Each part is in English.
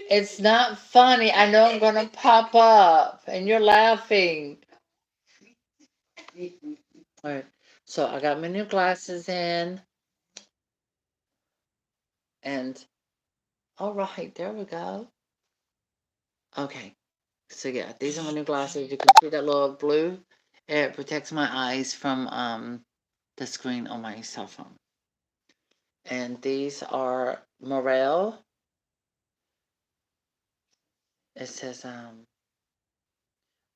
It's not funny. I know I'm gonna pop up, and you're laughing. All right. So I got my new glasses in, and all right, there we go. Okay. So yeah, these are my new glasses. You can see that little blue. It protects my eyes from the screen on my cell phone. And these are Morel. It says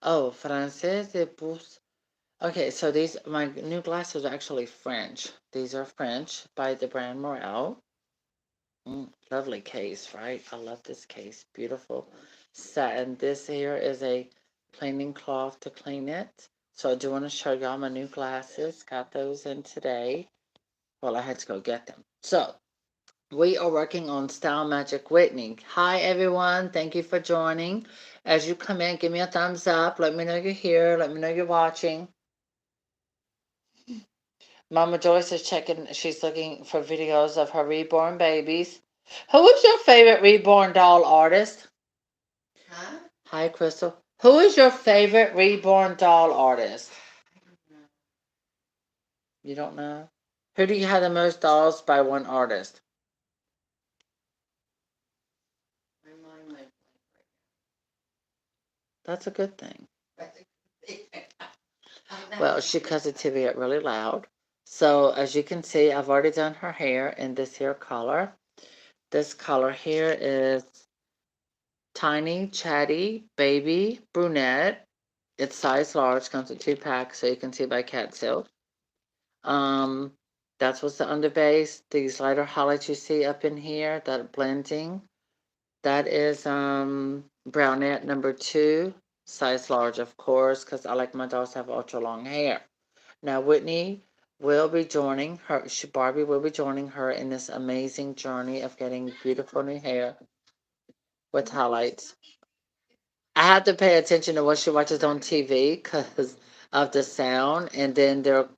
oh, francés de pouce. Okay, so these my new glasses are actually French. These are French by the brand Morel. Lovely case, right? I love this case. Beautiful satin. This here is a cleaning cloth to clean it. So I do want to show y'all my new glasses. Got those in today. Well, I had to go get them. So we are working on Style Magic Whitney. Hi, everyone. Thank you for joining. As you come in, give me a thumbs up. Let me know you're here. Let me know you're watching. Mama Joyce is checking. She's looking for videos of her reborn babies. Who is your favorite reborn doll artist? Huh? Hi, Crystal. Who is your favorite reborn doll artist? You don't know? Who do you have the most dolls by one artist? That's a good thing. Well, she cuts the TV up really loud. So as you can see, I've already done her hair in this here color. This color here is Tiny, Chatty, Baby, Brunette. It's size large, comes with 2 packs, so you can see by cat silk. Um, that's what's the underbase. These lighter highlights you see up in here, that blending. That is Brownette number 2, size large, of course, because I like my dolls to have ultra long hair. Now, Whitney will be joining her, Barbie will be joining her in this amazing journey of getting beautiful new hair with highlights. I have to pay attention to what she watches on TV because of the sound, and then there are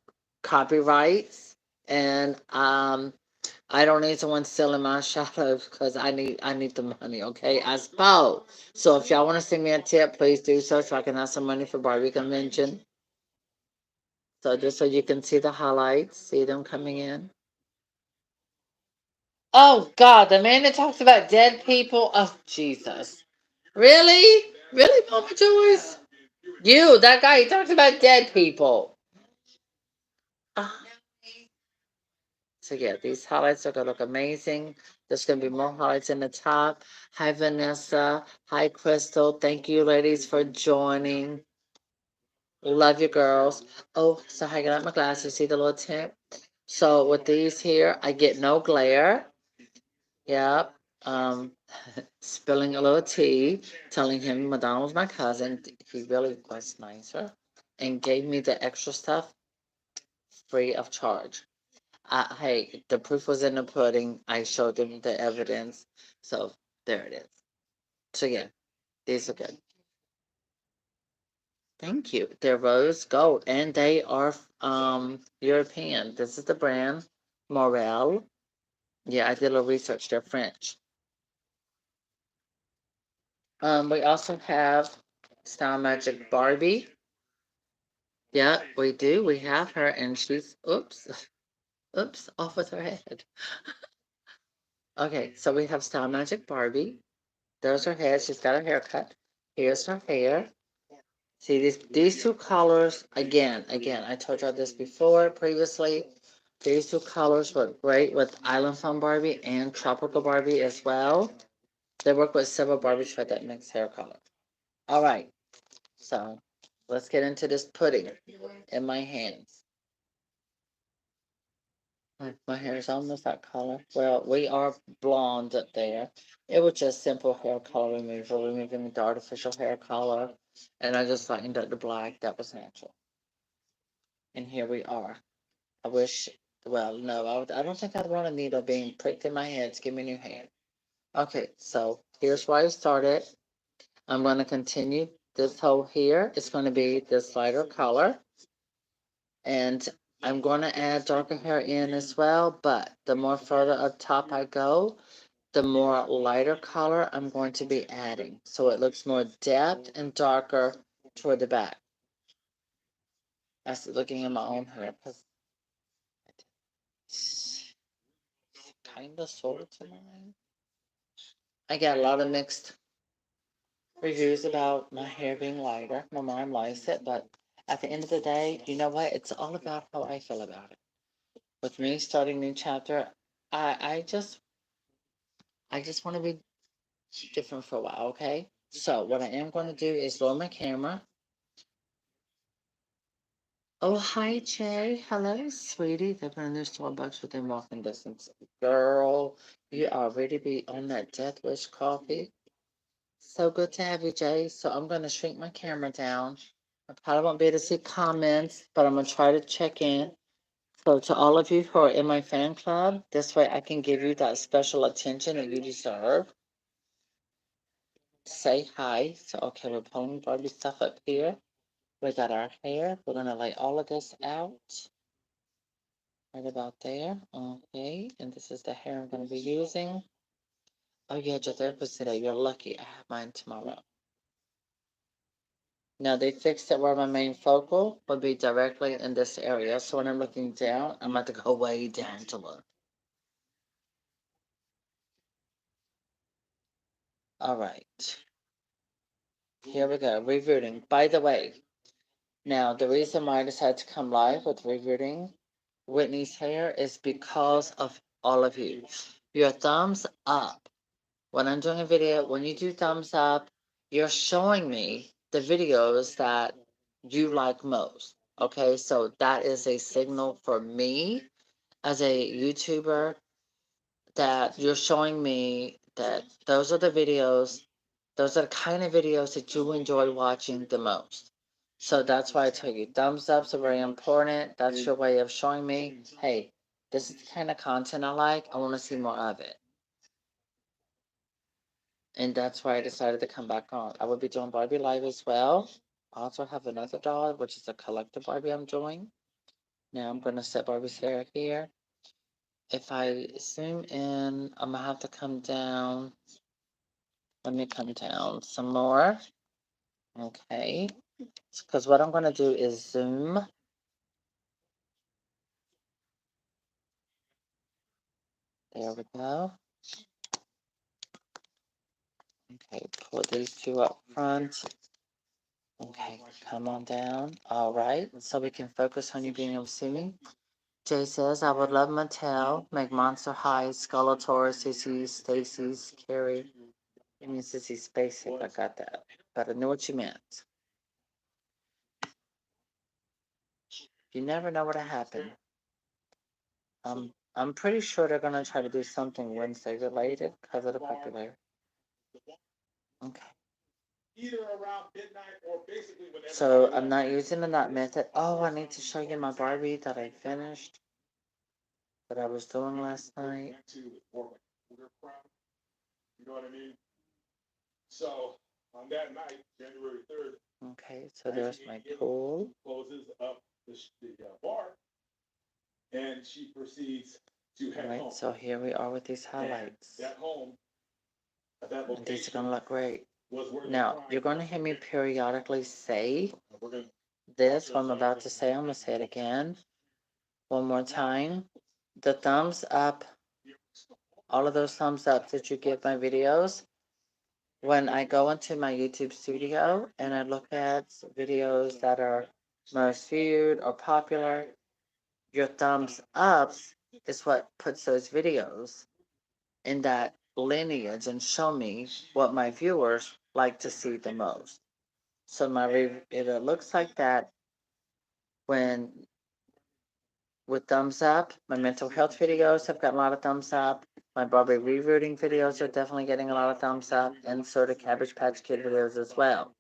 copyrights, and I don't need someone stealing my shadows because I need the money. Okay, I suppose. So if y'all want to send me a tip, please do so I can have some money for Barbie convention. So just so you can see the highlights, see them coming in. Oh God, the man that talks about dead people. Oh Jesus, really, really, Mama Joyce? You, that guy, he talks about dead people. Ah, so yeah, these highlights are gonna look amazing. There's gonna be more highlights in the top. Hi Vanessa. Hi Crystal. Thank you ladies for joining. Love you girls. Oh, so I got my glasses. See the little tip? So with these here, I get no glare. Yep. Spilling a little tea, telling him Madonna was my cousin. He really was nicer and gave me the extra stuff free of charge. Hey, the proof was in the pudding. I showed them the evidence. So there it is. So yeah, these are good. Thank you. They're rose gold and they are European. This is the brand Morel. Yeah, I did a little research. They're French. We also have Style Magic Barbie. Yeah, we do. We have her and she's oops. Oops, off with her head. Okay, so we have Style Magic Barbie. There's her head. She's got her haircut. Here's her hair. See these two colors again. I told y'all this before previously. These two colors work great with Island Fun Barbie and Tropical Barbie as well. They work with several Barbies for that mixed hair color. All right, so let's get into this pudding in my hands. My hair is almost that color. Well, we are blonde up there. It was just simple hair color removal, removing the artificial hair color. And I just lightened up the black. That was natural. And here we are. I wish, well, no, I don't think I'd want a needle being pricked in my head to give me new hair. Okay, so here's where I started. I'm going to continue this whole here. It's going to be this lighter color. And I'm going to add darker hair in as well, but the more further up top I go, the more lighter color I'm going to be adding. So it looks more depth and darker toward the back. That's looking in my own hair because it's kind of sort of to mine. I got a lot of mixed reviews about my hair being lighter. My mom likes it, but at the end of the day, you know what? It's all about how I feel about it. With me starting a new chapter, I just want to be different for a while, okay? So what I am going to do is lower my camera. Oh, hi, Jay. Hello, sweetie. They've been in their Starbucks within walking distance. Girl, you already be on that Death Wish coffee. So good to have you, Jay. So I'm going to shrink my camera down. I probably won't be able to see comments, but I'm going to try to check in. So to all of you who are in my fan club, this way I can give you that special attention that you deserve. Say hi. So, okay, we're pulling Barbie stuff up here. We got our hair. We're going to lay all of this out. Right about there. Okay, and this is the hair I'm going to be using. Oh, yeah, your therapist today. You're lucky. I have mine tomorrow. Now, they fixed it where my main focal would be directly in this area. So when I'm looking down, I'm about to go way down to look. All right. Here we go. Rerooting. By the way, now the reason why I decided to come live with rerooting Whitney's hair is because of all of you. Your thumbs up. When I'm doing a video, when you do thumbs up, you're showing me the videos that you like most. Okay, so that is a signal for me as a YouTuber that you're showing me that those are the videos, those are the kind of videos that you enjoy watching the most. So that's why I tell you, thumbs ups are very important. That's your way of showing me, hey, this is the kind of content I like. I want to see more of it. And that's why I decided to come back on. I will be doing Barbie Live as well. I also have another doll, which is a collector Barbie I'm doing. Now I'm going to set Barbie's hair here. If I zoom in, I'm going to have to come down. Let me come down some more. Okay. Because what I'm going to do is zoom. There we go. Okay, pull these two up front. Okay, come on down. All right, so we can focus on you being able to see me. Jay says, I would love Mattel, make Monster High, Skeletor, Sissy, Stacy's, Carrie. I mean, Sissy Spaceship, I got that. But I knew what you meant. You never know what'll happen. I'm pretty sure they're going to try to do something Wednesday related because of the popularity. Okay. So I'm not using the knot method. Oh, I need to show you my Barbie that I finished, that I was doing last night. You know what I mean? So on that night, January 3rd. Okay, so there's my pool. Closes up the bar, and she proceeds to head home. So here we are with these highlights. That home, and these are gonna look great. Now you're gonna hear me periodically say this. What I'm about to say, I'm gonna say it again, one more time. The thumbs up, all of those thumbs up that you give my videos. When I go into my YouTube studio and I look at videos that are most viewed or popular, your thumbs ups is what puts those videos in that lineage and show me what my viewers like to see the most. So it looks like that when with thumbs up. My mental health videos have got a lot of thumbs up. My Barbie Rerooting videos are definitely getting a lot of thumbs up, and so do Cabbage Patch Kid videos as well.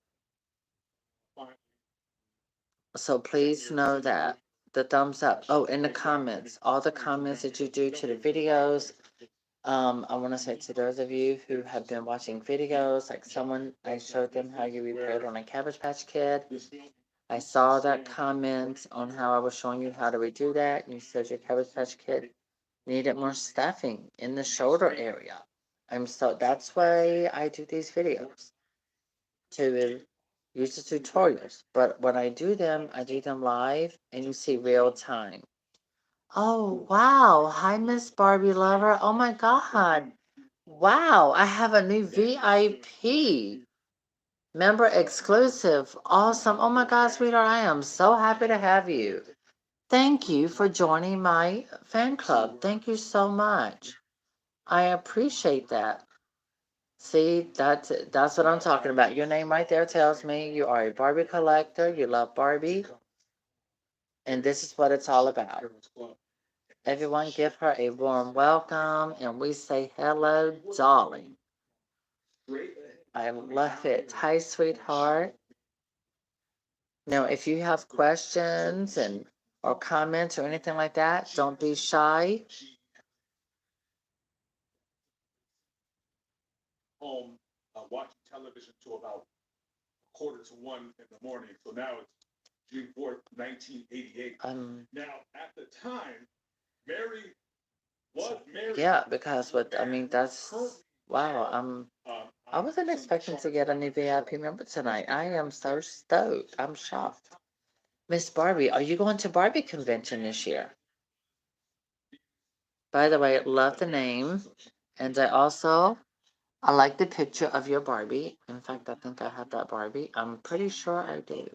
So please know that the thumbs up. Oh, in the comments, all the comments that you do to the videos. I want to say to those of you who have been watching videos, like someone, I showed them how you repaired on a Cabbage Patch Kid. I saw that comment on how I was showing you how to redo that. You said your Cabbage Patch Kid needed more stuffing in the shoulder area. That's why I do these videos, to use the tutorials. But when I do them live and you see real time. Oh, wow. Hi, Miss Barbie Lover. Oh my God. Wow, I have a new VIP. Member exclusive. Awesome. Oh my God, sweetheart, I am so happy to have you. Thank you for joining my fan club. Thank you so much. I appreciate that. See, that's what I'm talking about. Your name right there tells me you are a Barbie collector, you love Barbie, and this is what it's all about. Everyone give her a warm welcome, and we say hello, darling. I love it. Hi, sweetheart. Now, if you have questions and or comments or anything like that, don't be shy. Home watching television till about 1:45 in the morning. So now it's June 4th, 1988. Now, at the time, Mary was married. Yeah, because that's wow. I wasn't expecting to get a new VIP member tonight. I am so stoked. I'm shocked. Miss Barbie, are you going to Barbie convention this year? By the way, love the name, and I like the picture of your Barbie. In fact, I think I have that Barbie. I'm pretty sure I do.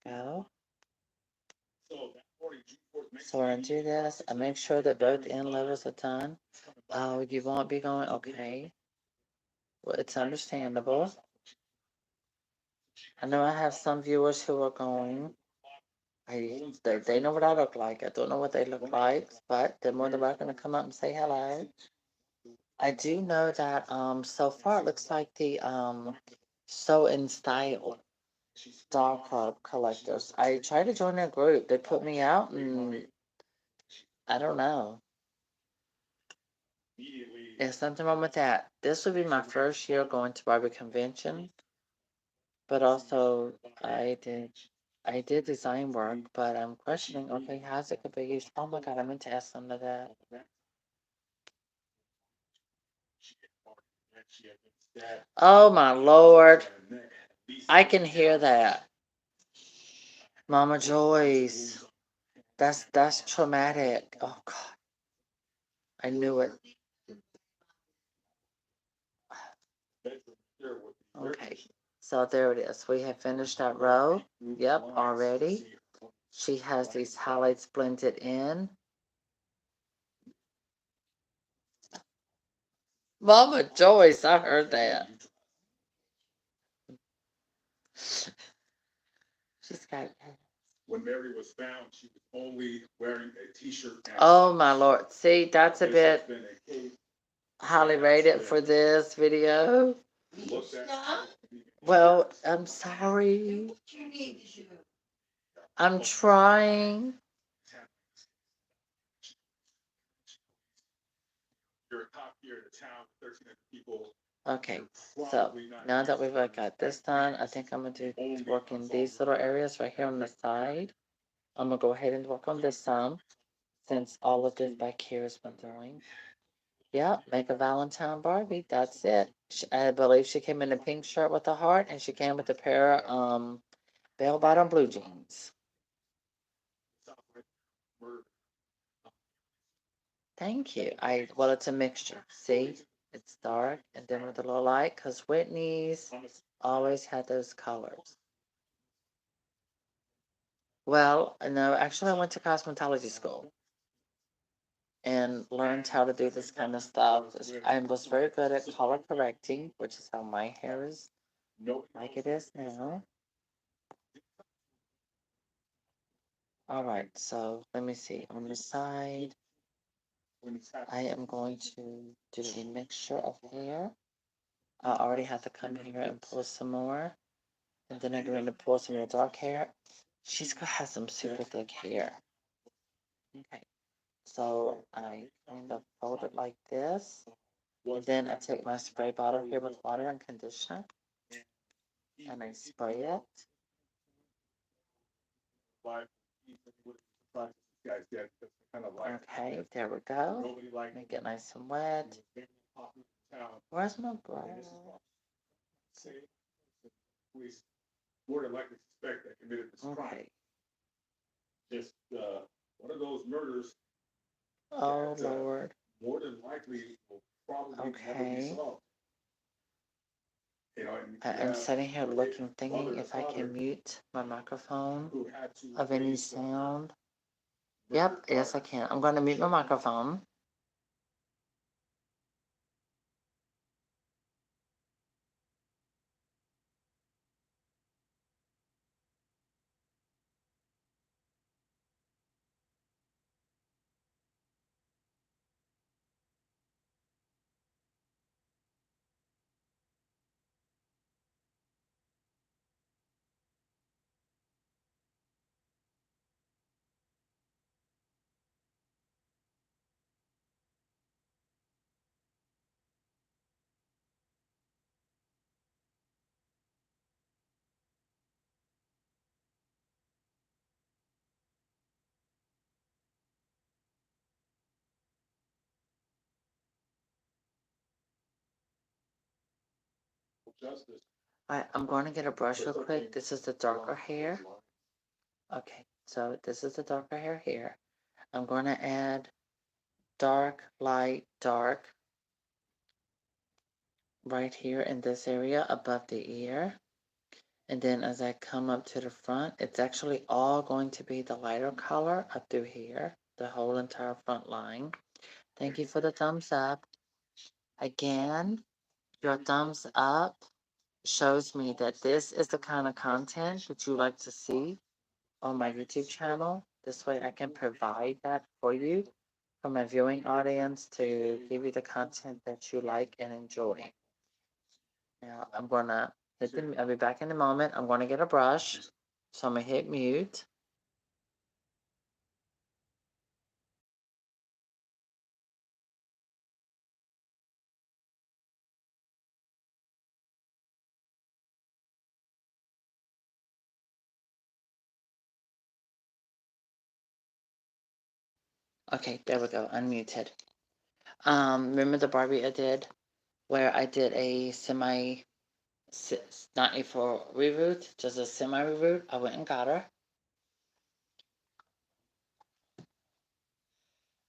Go. So we're gonna do this. I make sure that both end levels are done. Oh, you won't be going? Okay. Well, it's understandable. I know I have some viewers who are going. They know what I look like. I don't know what they look like, but they're more than welcome to come up and say hello. I do know that so far it looks like the So in Style doll club collectors. I tried to join their group. They put me out, and I don't know. There's something wrong with that. This will be my first year going to Barbie convention, but also I did design work, but I'm questioning, okay, how's it gonna be used? Oh my God, I meant to ask some of that. Oh my Lord. I can hear that. Mama Joyce. That's traumatic. Oh God. I knew it. Okay. So there it is. We have finished that row. Yep, already. She has these highlights blended in. Mama Joyce, I heard that. She's got. When Mary was found, she was only wearing a t-shirt. Oh my Lord. See, that's a bit highly rated for this video. Well, I'm sorry. I'm trying. You're a top here in the town, 1,300 people. Okay, so now that we've got this done, I think I'm gonna do work in these little areas right here on the side. I'm gonna go ahead and work on this some, since all of this back here has been doing. Yeah, make a Valentine Barbie. That's it. I believe she came in a pink shirt with a heart, and she came with a pair of bell-bottom blue jeans. Thank you. Well, it's a mixture. See, it's dark and then with a little light, because Whitney's always had those colors. Well, no, actually, I went to cosmetology school and learned how to do this kind of stuff. I was very good at color correcting, which is how my hair is like it is now. All right, so let me see. On the side, I am going to do a mixture of hair. I already have to come here and pull some more. And then I'm going to pull some more dark hair. She's going to have some super thick hair. Okay, so I kind of fold it like this. And then I take my spray bottle here with water and conditioner. And I spray it. process these guys get. That's kind of like. Okay, there we go. Nobody liked Make it nice and wet. Where's my brush? Say, police more than likely suspect that committed this crime. Just one of those murders. Oh that, Lord. More than likely will probably never be solved. You know, I'm sitting here looking, thinking if I can mute my microphone of any sound. Yep, yes I can. I'm going to mute my microphone. justice. I'm going to get a brush real quick. This is the darker hair. Okay, so this is the darker hair here. I'm going to add dark, light, dark right here in this area above the ear. And then as I come up to the front, it's actually all going to be the lighter color up through here, the whole entire front line. Thank you for the thumbs up. Again, your thumbs up shows me that this is the kind of content that you like to see on my YouTube channel. This way I can provide that for you for my viewing audience to give you the content that you like and enjoy. Now I'm gonna I'll be back in a moment. I'm gonna get a brush. So I'm gonna hit mute. Okay, there we go, unmuted. Remember the Barbie I did where I did a not a full reroot, just a semi reroot? I went and got her.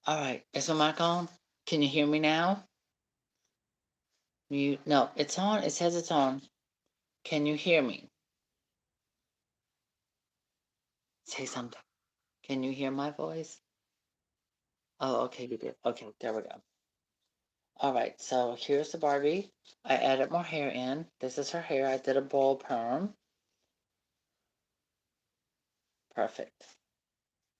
All right, is the mic on? Can you hear me now? Mute. No, it's on. It says it's on. Can you hear me? Say something. Can you hear my voice? Oh, okay, you did. Okay, there we go. All right, so here's the Barbie. I added more hair in. This is her hair. I did a bowl perm. Perfect.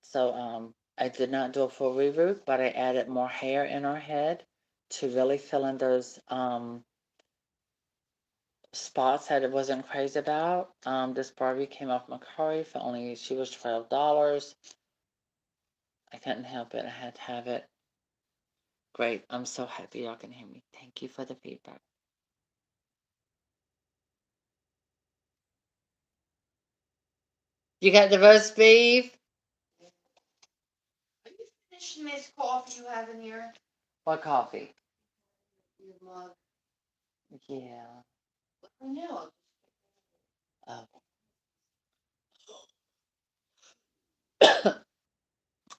So I did not do a full reroot, but I added more hair in her head to really fill in those spots that it wasn't crazy about. This Barbie came off Macari for only, she was $12. I couldn't help it. I had to have it. Great. I'm so happy y'all can hear me. Thank you for the feedback. You got the roast beef? Are you finishing this coffee you have in here? What coffee? Your mug. Yeah. I know. Oh.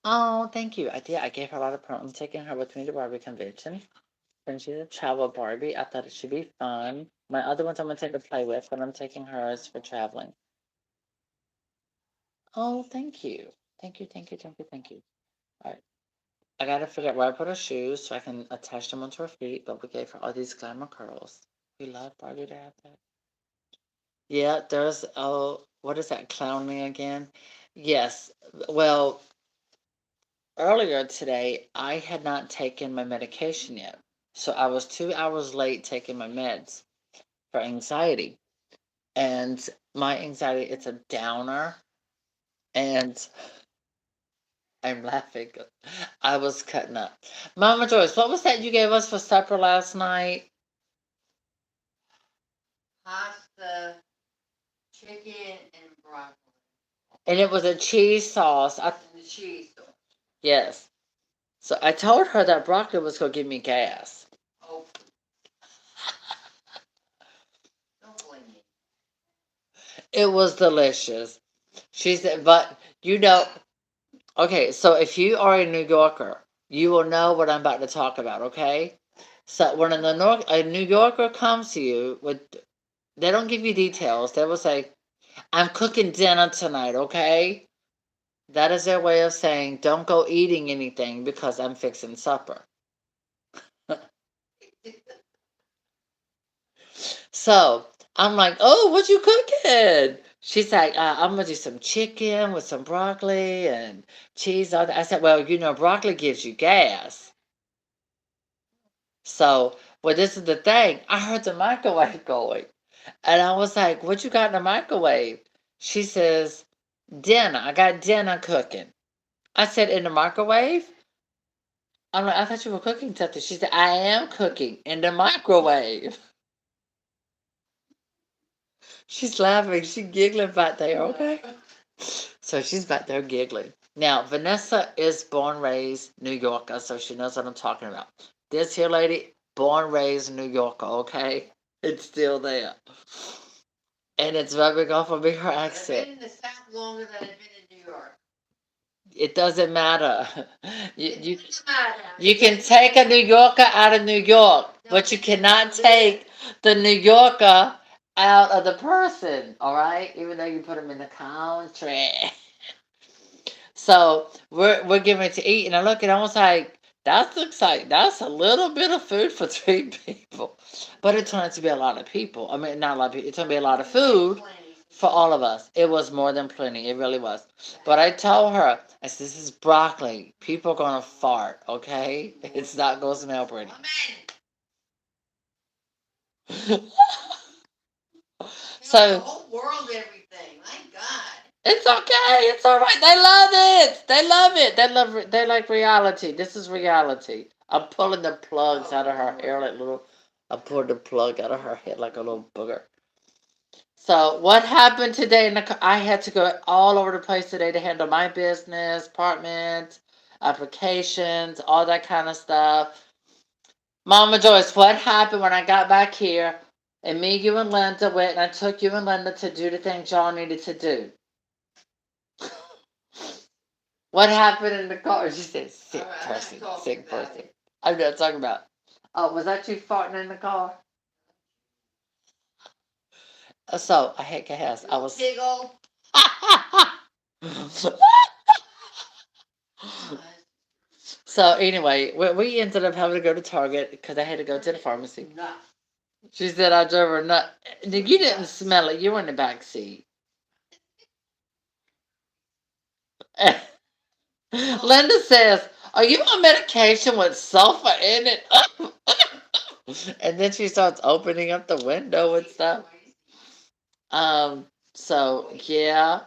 Oh, thank you. I did. I gave her a lot of I'm taking her with me to Barbie convention. And she's a travel Barbie. I thought it should be fun. My other ones I'm going to take to play with, but I'm taking hers for traveling. Oh, thank you. Thank you, thank you, thank you, thank you. All right. I got to figure out where I put her shoes so I can attach them onto her feet, but we gave her all these glamour curls. We love Barbie to have that. Yeah, there's, oh, what is that, clowning again? Yes. Well, earlier today, I had not taken my medication yet. So I was 2 hours late taking my meds for anxiety. And my anxiety, it's a downer. And I'm laughing. I was cutting up. Mama Joyce, what was that you gave us for supper last night? Pasta, chicken, and broccoli. And it was a cheese sauce. cheese. Yes. So I told her that broccoli was going to give me gas. Oh. Don't blame me. It was delicious. She said, but you know, okay, so if you are a New Yorker, you will know what I'm about to talk about, okay? So when a New Yorker comes to you with, they don't give you details. They will say, I'm cooking dinner tonight, okay? That is their way of saying, don't go eating anything because I'm fixing supper. So I'm like, oh, what you cooking? She's like, I'm gonna do some chicken with some broccoli and cheese. All that. I said, well, you know, broccoli gives you gas. So, well, this is the thing. I heard the microwave going, and I was like, what you got in the microwave? She says, dinner. I got dinner cooking. I said, in the microwave? I'm like, I thought you were cooking something. She said, I am cooking in the microwave. She's laughing. She's giggling back there, okay? So she's back there giggling. Now, Vanessa is born, raised New Yorker, so she knows what I'm talking about. This here lady, born, raised New Yorker, okay? It's still there. And it's rubbing off on me, her accent. I've been in the South longer than I've been in New York. It doesn't matter. It doesn't matter. You can take a New Yorker out of New York, but you cannot take the New Yorker out of the person, all right? Even though you put them in the country. So we're giving it to eat, and I look and I was like, that looks like that's a little bit of food for 3 people, but it turned out to be a lot of people. I mean, not a lot of people. It turned out to be a lot of food for all of us. It was more than plenty. It really was. But I told her, I said, this is broccoli. People are gonna fart. Okay, it's not gonna smell pretty. So the whole world, everything. My God. It's okay. It's all right. They love it. They love it. They love. They like reality. This is reality. I'm pulling the plugs out of her hair like little. I pulled the plug out of her head like a little booger. So what happened today? I had to go all over the place today to handle my business, apartment, applications, all that kind of stuff. Mama Joyce, what happened when I got back here? And me, you, and Linda went, and I took you and Linda to do the things y'all needed to do. What happened in the car? She said, sick person, sick person. I'm not talking about. Oh, was that you farting in the car? So, I had gas. I was. Giggle. So, anyway, we ended up having to go to Target because I had to go to the pharmacy. She said I drove her nuts. You didn't smell it. You were in the back seat. Linda says, are you on medication with sulfur in it? And then she starts opening up the window and stuff. So yeah.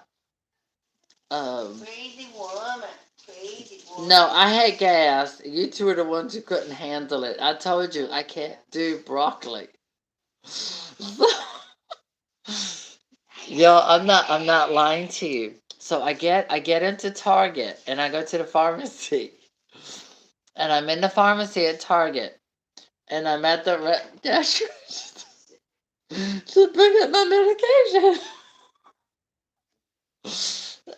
Crazy woman. Crazy woman. No, I had gas. You two are the ones who couldn't handle it. I told you I can't do broccoli. Yo, I'm not lying to you. So I get into Target and I go to the pharmacy. And I'm in the pharmacy at Target. And I'm at the register to pick up my medication.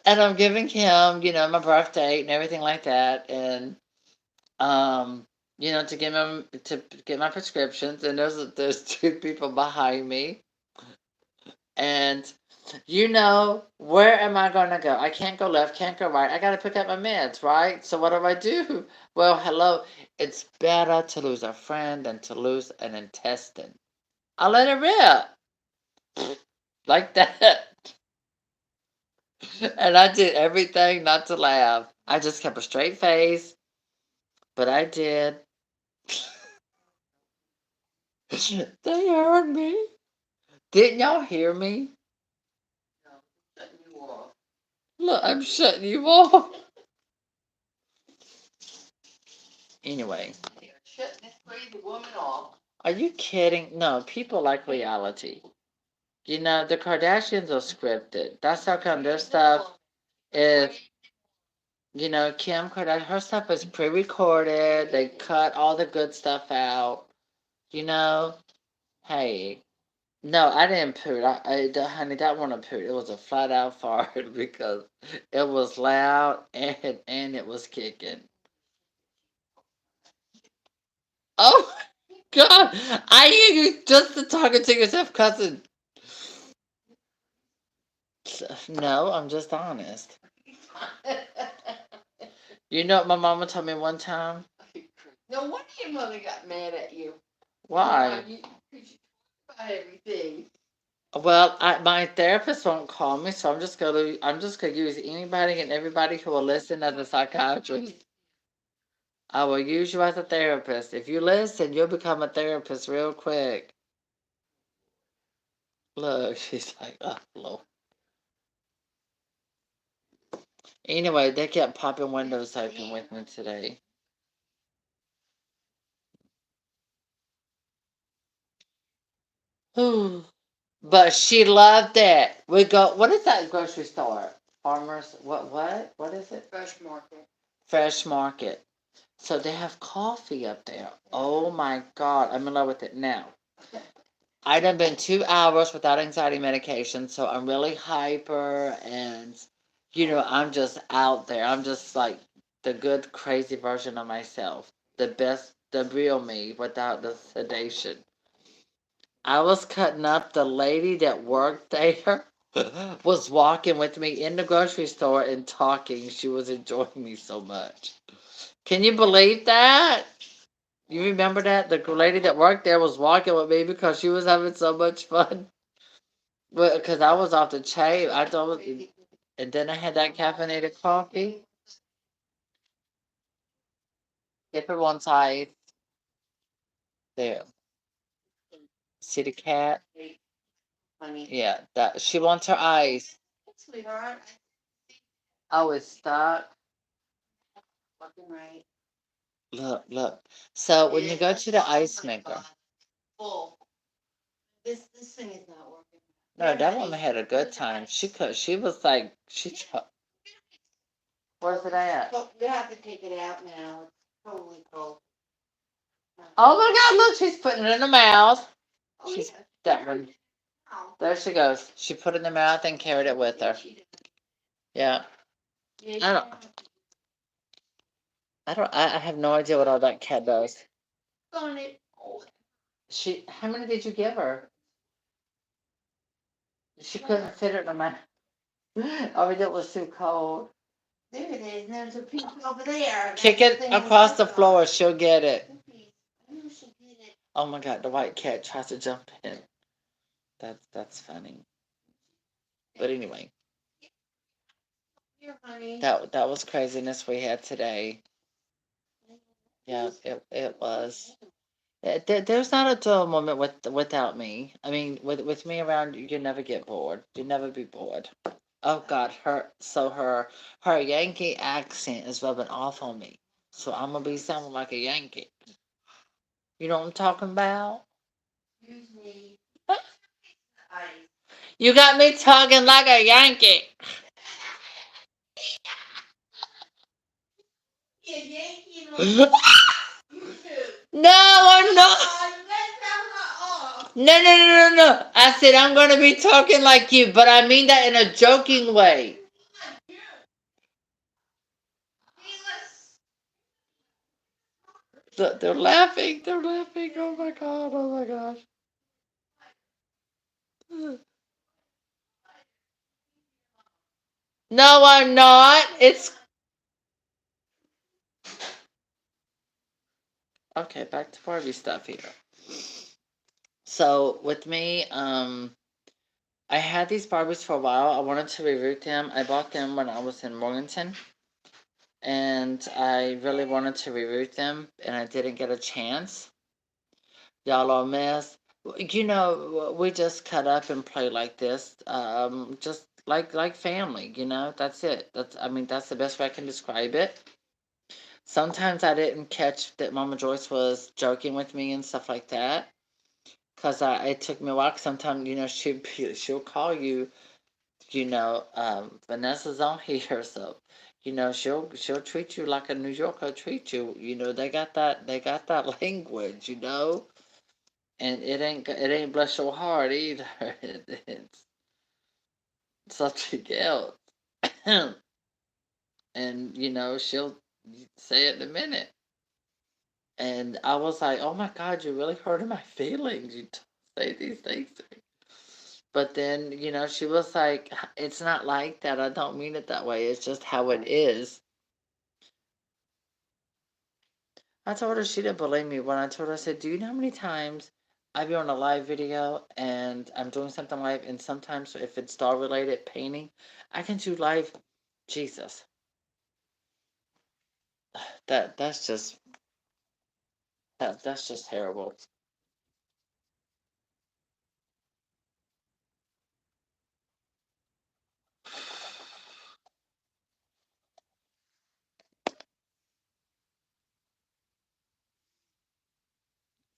And I'm giving him, my birth date and everything like that, and to give him to get my prescriptions. And there's 2 people behind me, and where am I gonna go? I can't go left, can't go right. I gotta pick up my meds, right? So what do I do? Well, hello. It's better to lose a friend than to lose an intestine. I let it rip like that. And I did everything not to laugh. I just kept a straight face, but I did. They heard me. Didn't y'all hear me? No, shutting you off. Look, I'm shutting you off. Anyway. You're shutting this crazy woman off. Are you kidding? No, people like reality. The Kardashians are scripted. That's how come their stuff is. Kim Kardashian, her stuff is pre-recorded. They cut all the good stuff out. You know, hey, no, I didn't poot. Honey, that wasn't a poot. It was a flat out fart because it was loud and it was kicking. Oh God, I hear you just talking to yourself, cousin. No, I'm just honest. You know what my mama told me one time? No wonder your mother got mad at you. Why? Because you talk about everything. Well, my therapist won't call me, so I'm just gonna use anybody and everybody who will listen as a psychiatrist. I will use you as a therapist. If you listen, you'll become a therapist real quick. Look, she's like, oh Lord. Anyway, they kept popping windows open with me today. But she loved it. We go. What is that grocery store? Farmers. What is it? Fresh market. Fresh Market. So they have coffee up there. Oh my God, I'm in love with it now. I done been 2 hours without anxiety medication, so I'm really hyper and I'm just out there. I'm just like the good crazy version of myself. The best, the real me without the sedation. I was cutting up. The lady that worked there was walking with me in the grocery store and talking. She was enjoying me so much. Can you believe that? You remember that? The lady that worked there was walking with me because she was having so much fun. Because I was off the chain. And then I had that caffeinated coffee. If it wants ice, there. See the cat? Honey. Yeah, that she wants her ice. Sweetheart. Oh, it's stuck. Fucking right. Look, look. So when you go to the ice maker, Full. This thing is not working. no, that woman had a good time. She was like, where's it at? But you have to take it out now. It's totally cold. Oh my God! Look, she's putting it in her mouth. Oh, She's yeah. that one. There she goes. She put it in her mouth and carried it with her. Yeah. I don't. I don't. I have no idea what all that cat does. On it. She. How many did you give her? She couldn't fit it in her mouth. Or it was too cold. There it is. And there's a piece over there. Kick it across the floor. She'll get it. Oh my God! The white cat tries to jump in. That's funny. But anyway, Here, honey. that was craziness we had today. Yeah, it was. There's not a dull moment without me. I mean, with me around, you never get bored. You never be bored. Oh God, her Yankee accent is rubbing off on me. So I'm gonna be sounding like a Yankee. You know what I'm talking about? Excuse me. You got me talking like a Yankee. Yeah, Yankee. No, I'm not. No, no, no, no, no. I said I'm gonna be talking like you, but I mean that in a joking way. They're laughing. They're laughing. Oh my God. Oh my gosh. No, I'm not. It's okay. Back to Barbie stuff here. So with me, I had these Barbies for a while. I wanted to reroot them. I bought them when I was in Morganton, and I really wanted to reroot them, and I didn't get a chance. Y'all are a mess. We just cut up and play like this. Just like family. That's it. That's the best way I can describe it. Sometimes I didn't catch that Mama Joyce was joking with me and stuff like that. Cause it took me a while. Sometimes she'll call you. Vanessa's on here, so she'll treat you like a New Yorker treat you. They got that language, and it ain't bless your heart either. It's something else. And she'll say it in a minute. And I was like, oh my God, you're really hurting my feelings. You say these things to me. But then, she was like, it's not like that. I don't mean it that way. It's just how it is. I told her she didn't believe me when I told her, I said, do you know how many times I be on a live video and I'm doing something live, and sometimes if it's doll related painting, I can do live. Jesus. That's just terrible.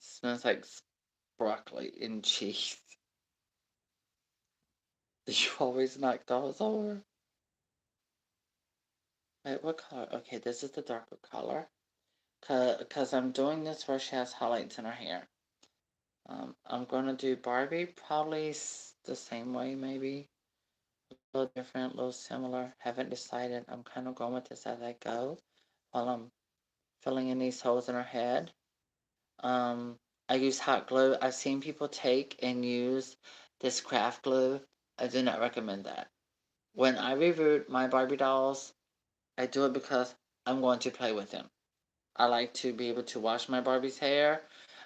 Smells like broccoli and cheese. You always knock dolls over. Wait, what color? Okay, this is the darker color. Because I'm doing this where she has highlights in her hair. I'm going to do Barbie probably the same way, maybe. A little different, a little similar. Haven't decided. I'm kind of going with this as I go while I'm filling in these holes in her head. Um, I use hot glue. I've seen people take and use this craft glue. I do not recommend that. When I reroot my Barbie dolls, I do it because I'm going to play with them. I like to be able to wash my Barbie's hair.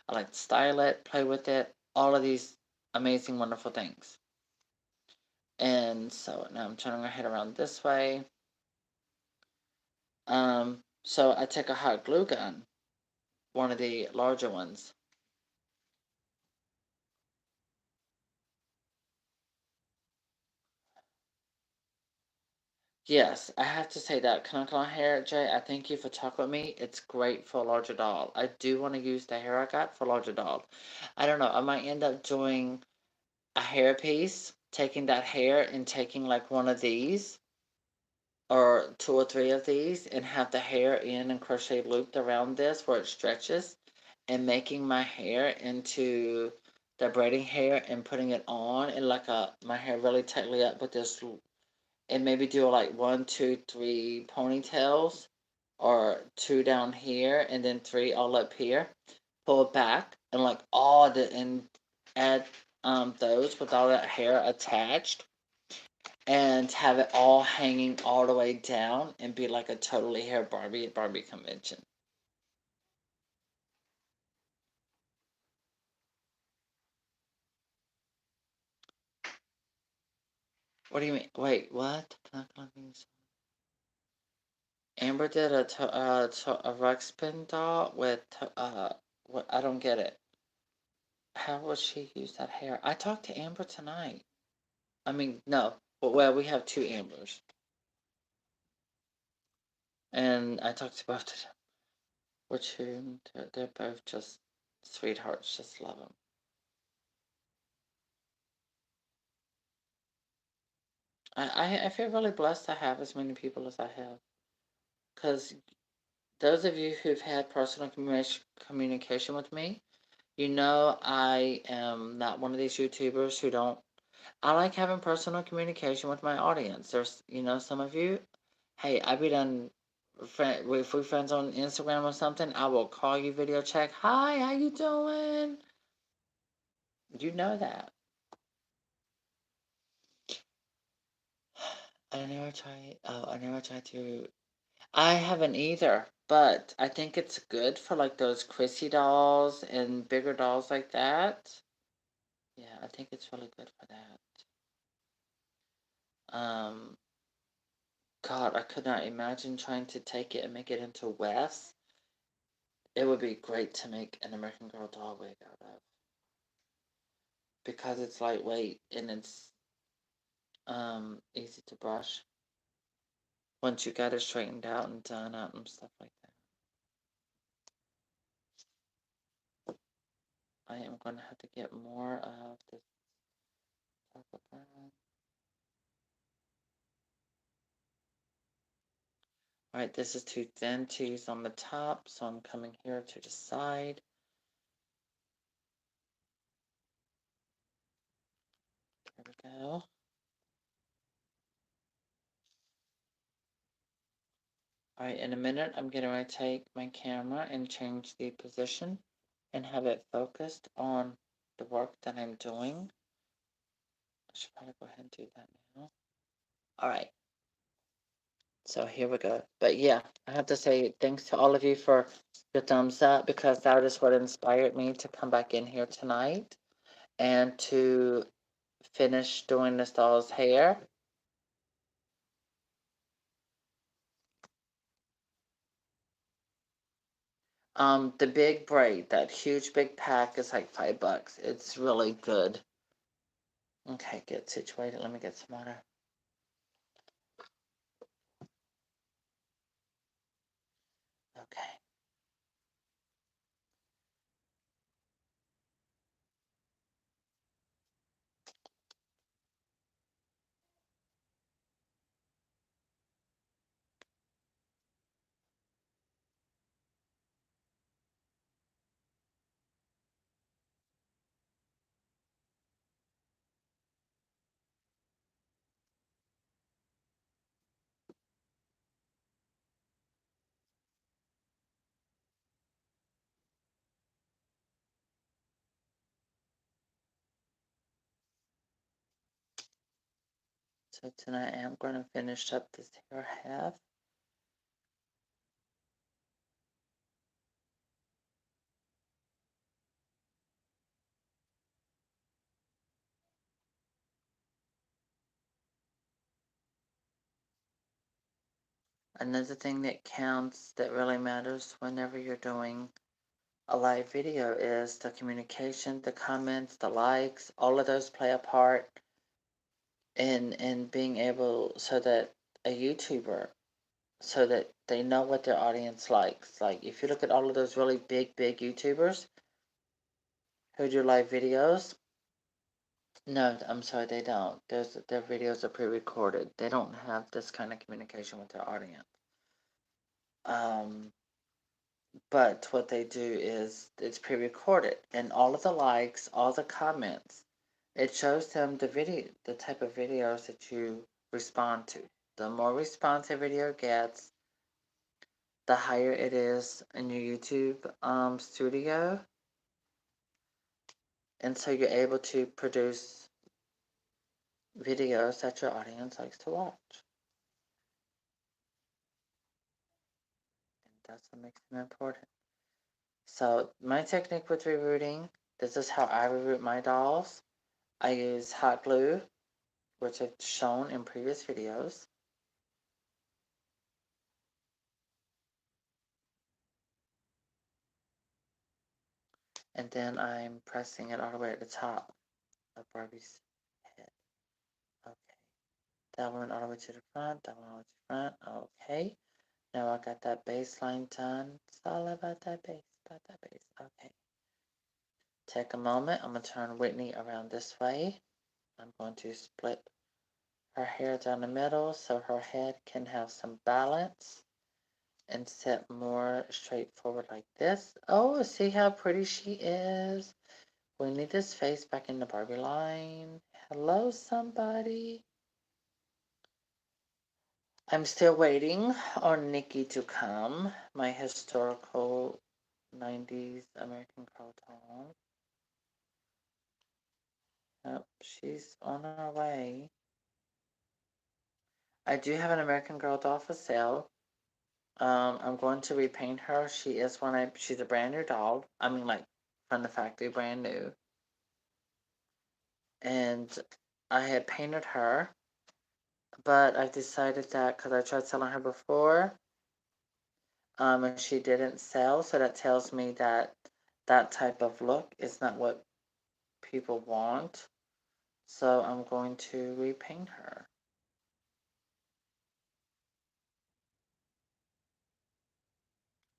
I like to style it, play with it, all of these amazing, wonderful things. And so now I'm turning her head around this way. So I take a hot glue gun, one of the larger ones. Yes, I have to say that. Can I come on here, Jay? I thank you for talking with me. It's great for a larger doll. I do want to use the hair I got for a larger doll. I don't know. I might end up doing a hair piece, taking that hair and taking like one of these or two or three of these and have the hair in and crochet looped around this where it stretches, and making my hair into the braiding hair and putting it on and like my hair really tightly up with this, and maybe do like 1, 2, 3 ponytails, or two down here and then three all up here, pull it back and like all the and add those with all that hair attached, and have it all hanging all the way down and be like a totally hair Barbie at Barbie convention. What do you mean? Wait, what? Amber did a Ruxpin doll with what? I don't get it. How will she use that hair? I talked to Amber tonight. I mean, no. Well, we have two Ambers, and I talked to both of them. Which they're both just sweethearts. Just love them. I feel really blessed to have as many people as I have. Because those of you who've had personal communication with me, I am not one of these YouTubers who don't. I like having personal communication with my audience. There's, some of you, hey, I be done. If we're friends on Instagram or something, I will call you, video check. Hi, how you doing? You know that. I never tried to. I haven't either, but I think it's good for like those Chrissy dolls and bigger dolls like that. Yeah, I think it's really good for that. Um, God, I could not imagine trying to take it and make it into Wes. It would be great to make an American Girl doll wig out of, because it's lightweight and it's easy to brush once you got it straightened out and done up and stuff like that. I am going to have to get more of this type of brown. Alright, this is too thin to use on the top, so I'm coming here to the side. There we go. Alright, in a minute, I'm going to take my camera and change the position and have it focused on the work that I'm doing. I should probably go ahead and do that now. Alright, so here we go. But yeah, I have to say thanks to all of you for your thumbs up, because that is what inspired me to come back in here tonight and to finish doing this doll's hair. The big braid, that huge big pack is like $5. It's really good. Okay, get situated. Let me get some water. Okay. So tonight I am going to finish up this hair half. Another thing that counts, that really matters whenever you're doing a live video, is the communication, the comments, the likes. All of those play a part in being able, so that a YouTuber, so that they know what their audience likes. Like, if you look at all of those really big YouTubers who do live videos, no, I'm sorry, they don't. Their videos are pre-recorded. They don't have this kind of communication with their audience. But what they do is it's pre-recorded, and all of the likes, all the comments, it shows them the type of videos that you respond to. The more response a video gets, the higher it is in your YouTube studio, and so you're able to produce videos that your audience likes to watch. And that's what makes them important. So my technique with rerooting, this is how I reroot my dolls. I use hot glue, which I've shown in previous videos. And then I'm pressing it all the way at the top of Barbie's head. Okay. That one all the way to the front, that one all the way to the front. Okay. Now I got that baseline done. It's all about that base, Okay. Take a moment. I'm going to turn Whitney around this way. I'm going to split her hair down the middle so her head can have some balance and sit more straightforward like this. Oh, see how pretty she is. We need this face back in the Barbie line. Hello, somebody. I'm still waiting on Nikki to come, my historical 90s American Girl doll. Yep, she's on her way. I do have an American Girl doll for sale. I'm going to repaint her. She's a brand new doll. I mean, like, from the factory, brand new. And I had painted her, but I decided that because I tried selling her before, and she didn't sell, so that tells me that that type of look is not what people want. So I'm going to repaint her.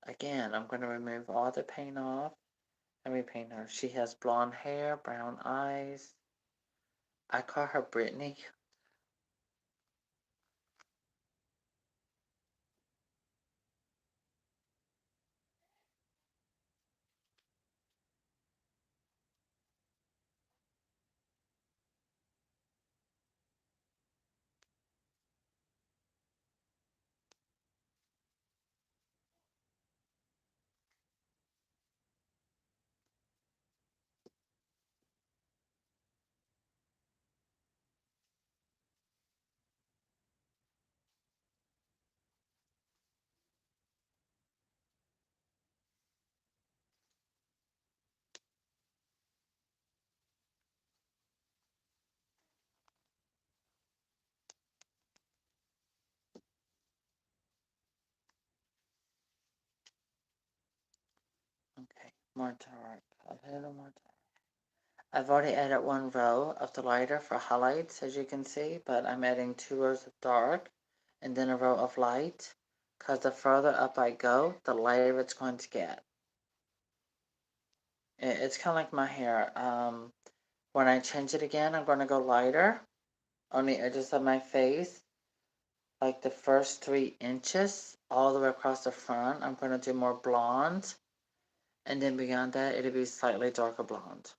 Again, I'm going to remove all the paint off and repaint her. She has blonde hair, brown eyes. I call her Brittany. more dark, a little more dark. I've already added one row of the lighter for highlights, as you can see, but I'm adding 2 rows of dark and then a row of light, because the further up I go, the lighter it's going to get. It's kind of like my hair. When I change it again, I'm going to go lighter on the edges of my face, like the first 3 inches all the way across the front. I'm going to do more blonde, and then beyond that, it'll be slightly darker blonde.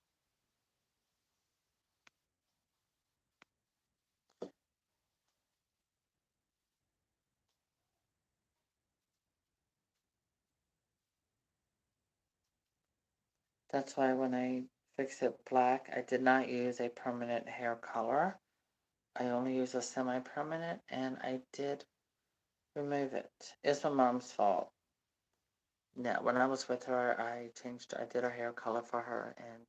That's why when I fix it black, I did not use a permanent hair color. I only used a semi-permanent, and I did remove it. It's my mom's fault. Yeah, when I was with her, I did her hair color for her, and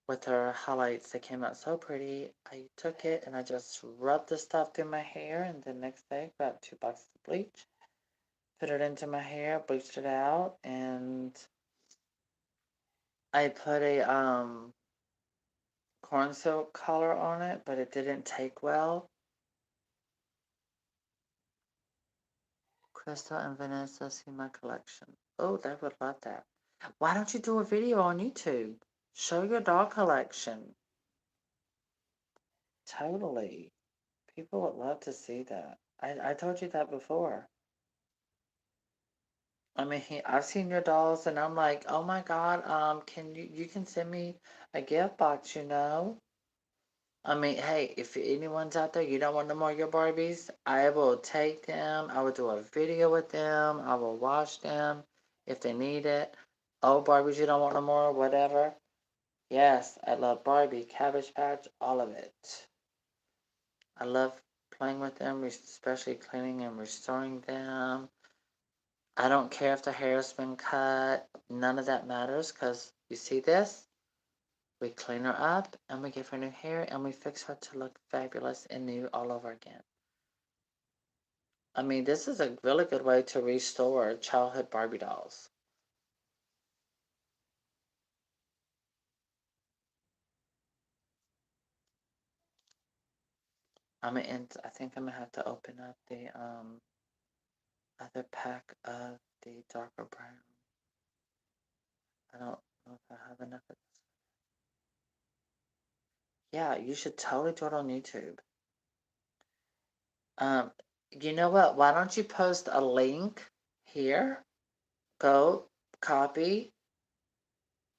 with her highlights that came out so pretty, I took it and I just rubbed the stuff through my hair, and the next day grabbed 2 boxes of bleach, put it into my hair, bleached it out, and I put a corn silk color on it, but it didn't take well. Crystal and Vanessa see my collection. Oh, they would love that. Why don't you do a video on YouTube? Show your dog collection. Totally. People would love to see that. I told you that before. I mean, I've seen your dolls, and I'm like, oh my God, can you can send me a gift box, you know? I mean, hey, if anyone's out there, you don't want no more of your Barbies, I will take them. I will do a video with them. I will wash them if they need it. Oh, Barbies, you don't want no more, whatever. Yes, I love Barbie, Cabbage Patch, all of it. I love playing with them, especially cleaning and restoring them. I don't care if the hair's been cut. None of that matters, because you see this? We clean her up, and we give her new hair, and we fix her to look fabulous and new all over again. I mean, this is a really good way to restore childhood Barbie dolls. I mean, and I think I'm gonna have to open up the other pack of the darker brown. I don't know if I have enough of this. Yeah, you should totally do it on YouTube. Um, you know what? Why don't you post a link here? Go copy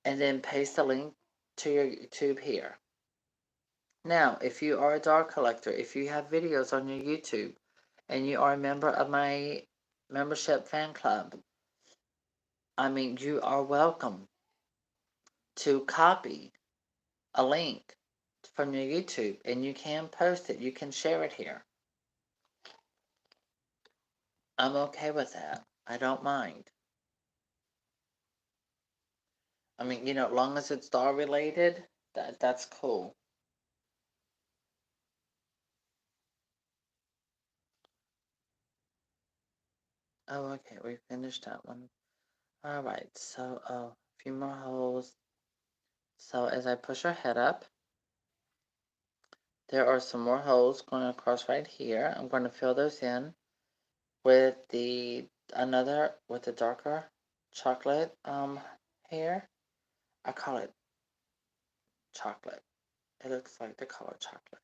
and then paste the link to your YouTube here. Now, if you are a dog collector, if you have videos on your YouTube and you are a member of my membership fan club, I mean, you are welcome to copy a link from your YouTube, and you can post it. You can share it here. I'm okay with that. I don't mind. I mean, you know, as long as it's dog related, that's cool. Oh, okay, we finished that one. All right, so a few more holes. So as I push her head up, there are some more holes going across right here. I'm going to fill those in with with the darker chocolate hair. I call it chocolate. It looks like the color chocolate.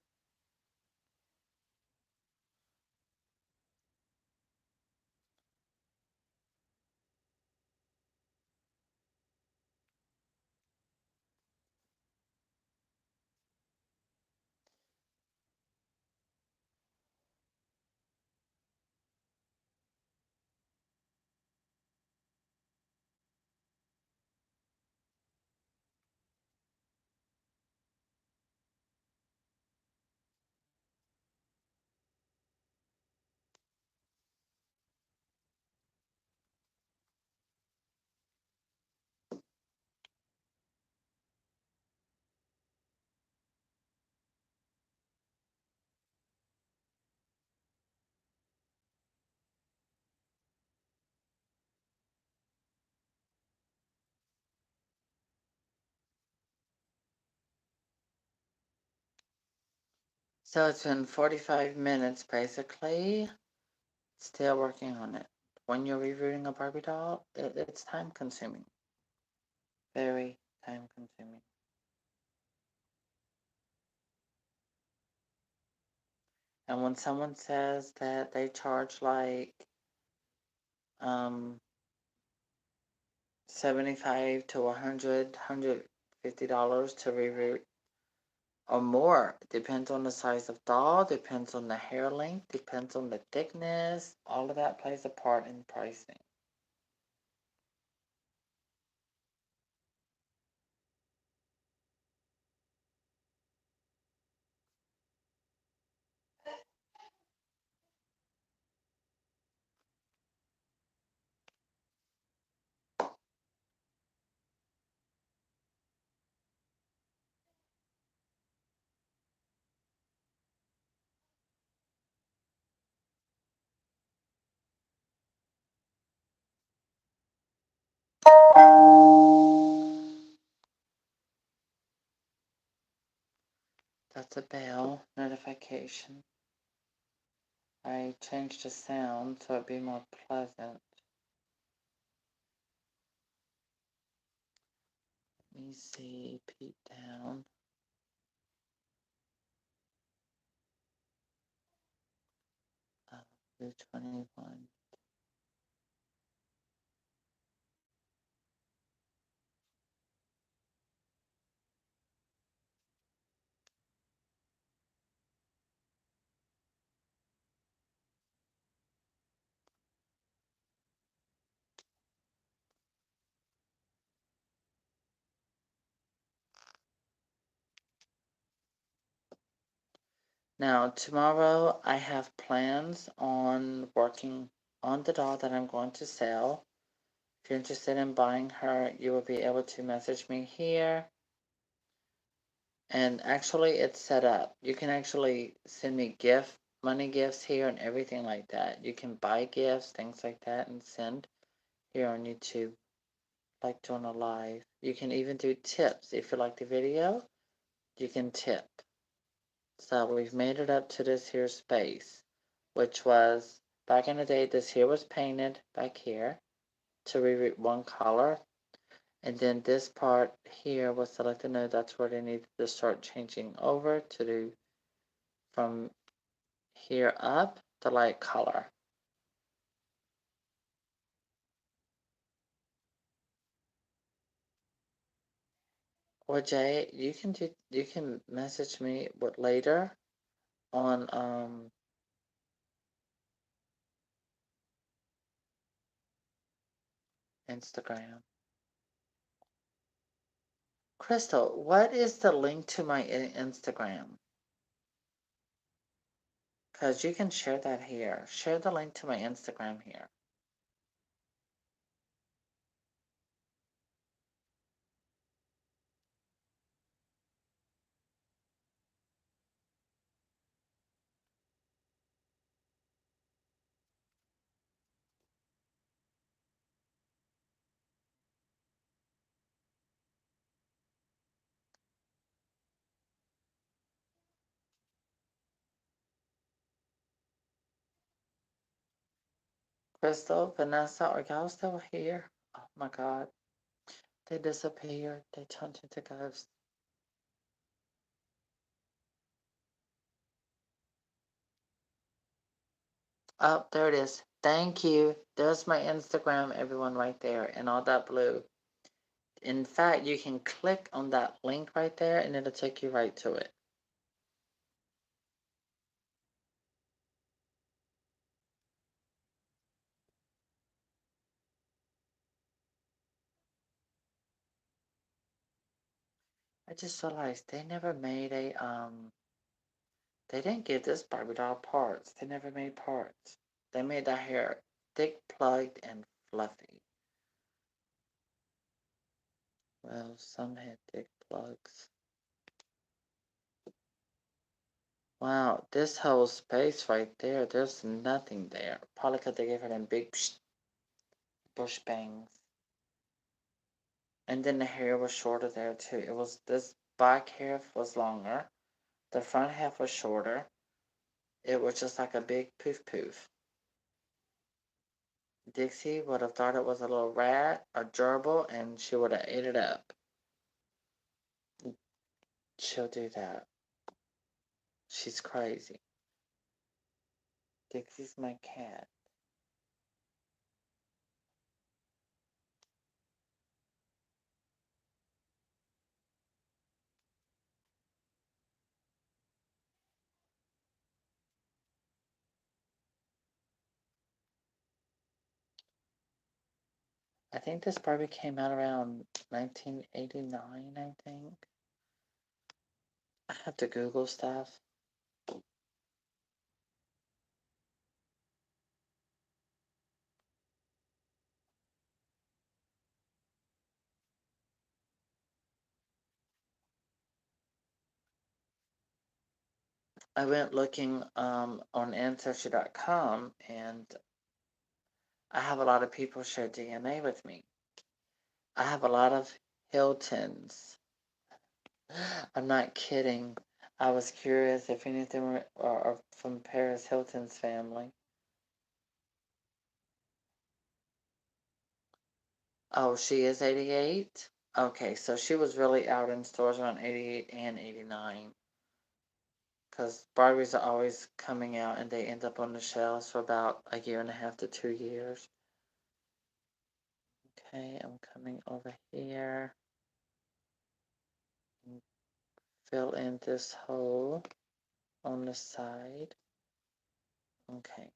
So it's been 45 minutes basically. Still working on it. When you're rerooting a Barbie doll, it's time consuming. Very time consuming. And when someone says that they charge like 75 to 100, $150 to reroot or more, depends on the size of doll, depends on the hair length, depends on the thickness, all of that plays a part in pricing. That's a bell notification. I changed the sound so it'd be more pleasant. Let me see, peek down. Uh, 221. Now, tomorrow I have plans on working on the doll that I'm going to sell. If you're interested in buying her, you will be able to message me here. And actually, it's set up. You can actually send me money gifts here and everything like that. You can buy gifts, things like that, and send here on YouTube, like doing a live. You can even do tips. If you like the video, you can tip. So we've made it up to this here space, which was, back in the day, this here was painted back here to reroute one color. And then this part here was selected. No, that's where they needed to start changing over to do from here up the light color. Well, Jay, you can message me with later on Instagram. Crystal, what is the link to my Instagram? Because you can share that here. Share the link to my Instagram here. Crystal, Vanessa, are y'all still here? Oh my God. They disappeared. They turned into ghosts. Oh, there it is. Thank you. There's my Instagram, everyone, right there, and all that blue. In fact, you can click on that link right there, and it'll take you right to it. I just realized they never made a, they didn't give this Barbie doll parts. They never made parts. They made that hair thick, plugged, and fluffy. Well, some had thick plugs. Wow, this whole space right there, there's nothing there. Probably because they gave her them big bush bangs. And then the hair was shorter there too. It was, this back hair was longer. The front half was shorter. It was just like a big poof poof. Dixie would have thought it was a little rat or gerbil and she would have ate it up. She'll do that. She's crazy. Dixie's my cat. I think this Barbie came out around 1989, I think. I have to Google stuff. I went looking on Ancestry.com and I have a lot of people share DNA with me. I have a lot of Hiltons. I'm not kidding. I was curious if anything were from Paris Hilton's family. Oh, she is 88? Okay, so she was really out in stores around 88 and 89. Because Barbies are always coming out and they end up on the shelves for about a year and a half to 2 years. Okay, I'm coming over here. And fill in this hole on the side. Okay.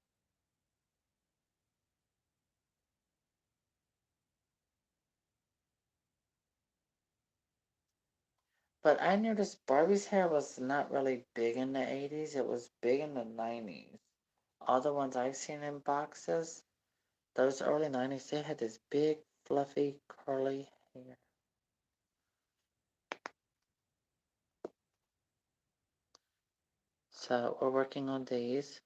But I noticed Barbie's hair was not really big in the 80s. It was big in the 90s. All the ones I've seen in boxes, those early 90s, they had this big, fluffy, curly hair. So we're working on these.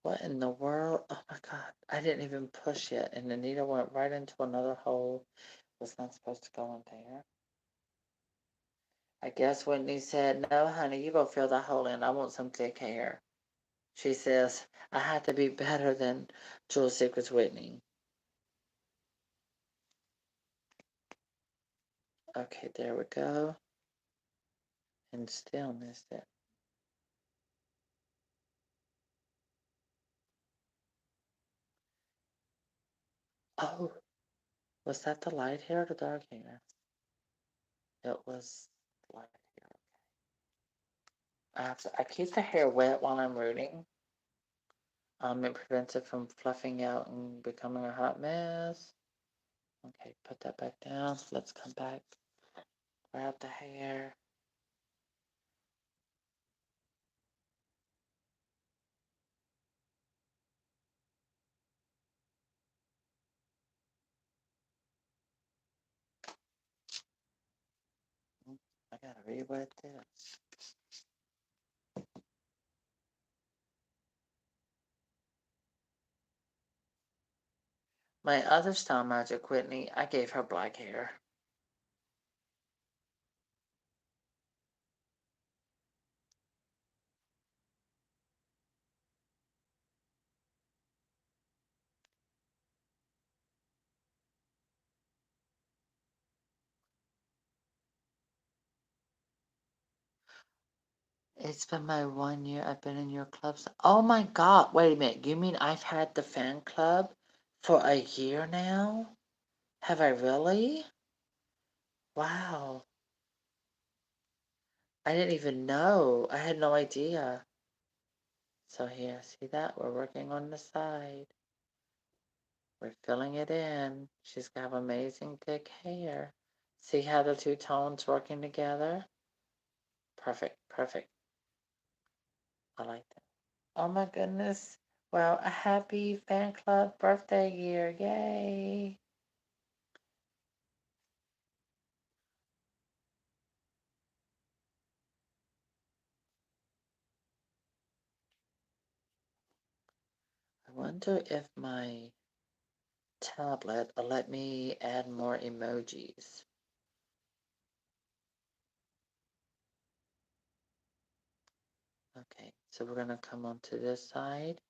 What in the world? Oh my God. I didn't even push yet. And the needle went right into another hole. It was not supposed to go in there. I guess Whitney said, no, honey, you go fill that hole in. I want some thick hair. She says, I have to be better than Jewel Secrets Whitney. Okay, there we go. And still missed it. Oh, was that the light hair or the dark hair? It was light hair. I keep the hair wet while I'm rooting. It prevents it from fluffing out and becoming a hot mess. Okay, put that back down. Let's come back. Grab the hair. I gotta re-wet this. My other Style Magic Whitney, I gave her black hair. It's been my 1 year I've been in your clubs. Oh my God, wait a minute. You mean I've had the fan club for a year now? Have I really? Wow. I didn't even know. I had no idea. So here, see that? We're working on the side. We're filling it in. She's got amazing thick hair. See how the two tones working together? Perfect, perfect. I like that. Oh my goodness. Well, a happy fan club birthday year. Yay. I wonder if my tablet will let me add more emojis. Okay, so we're going to come onto this side.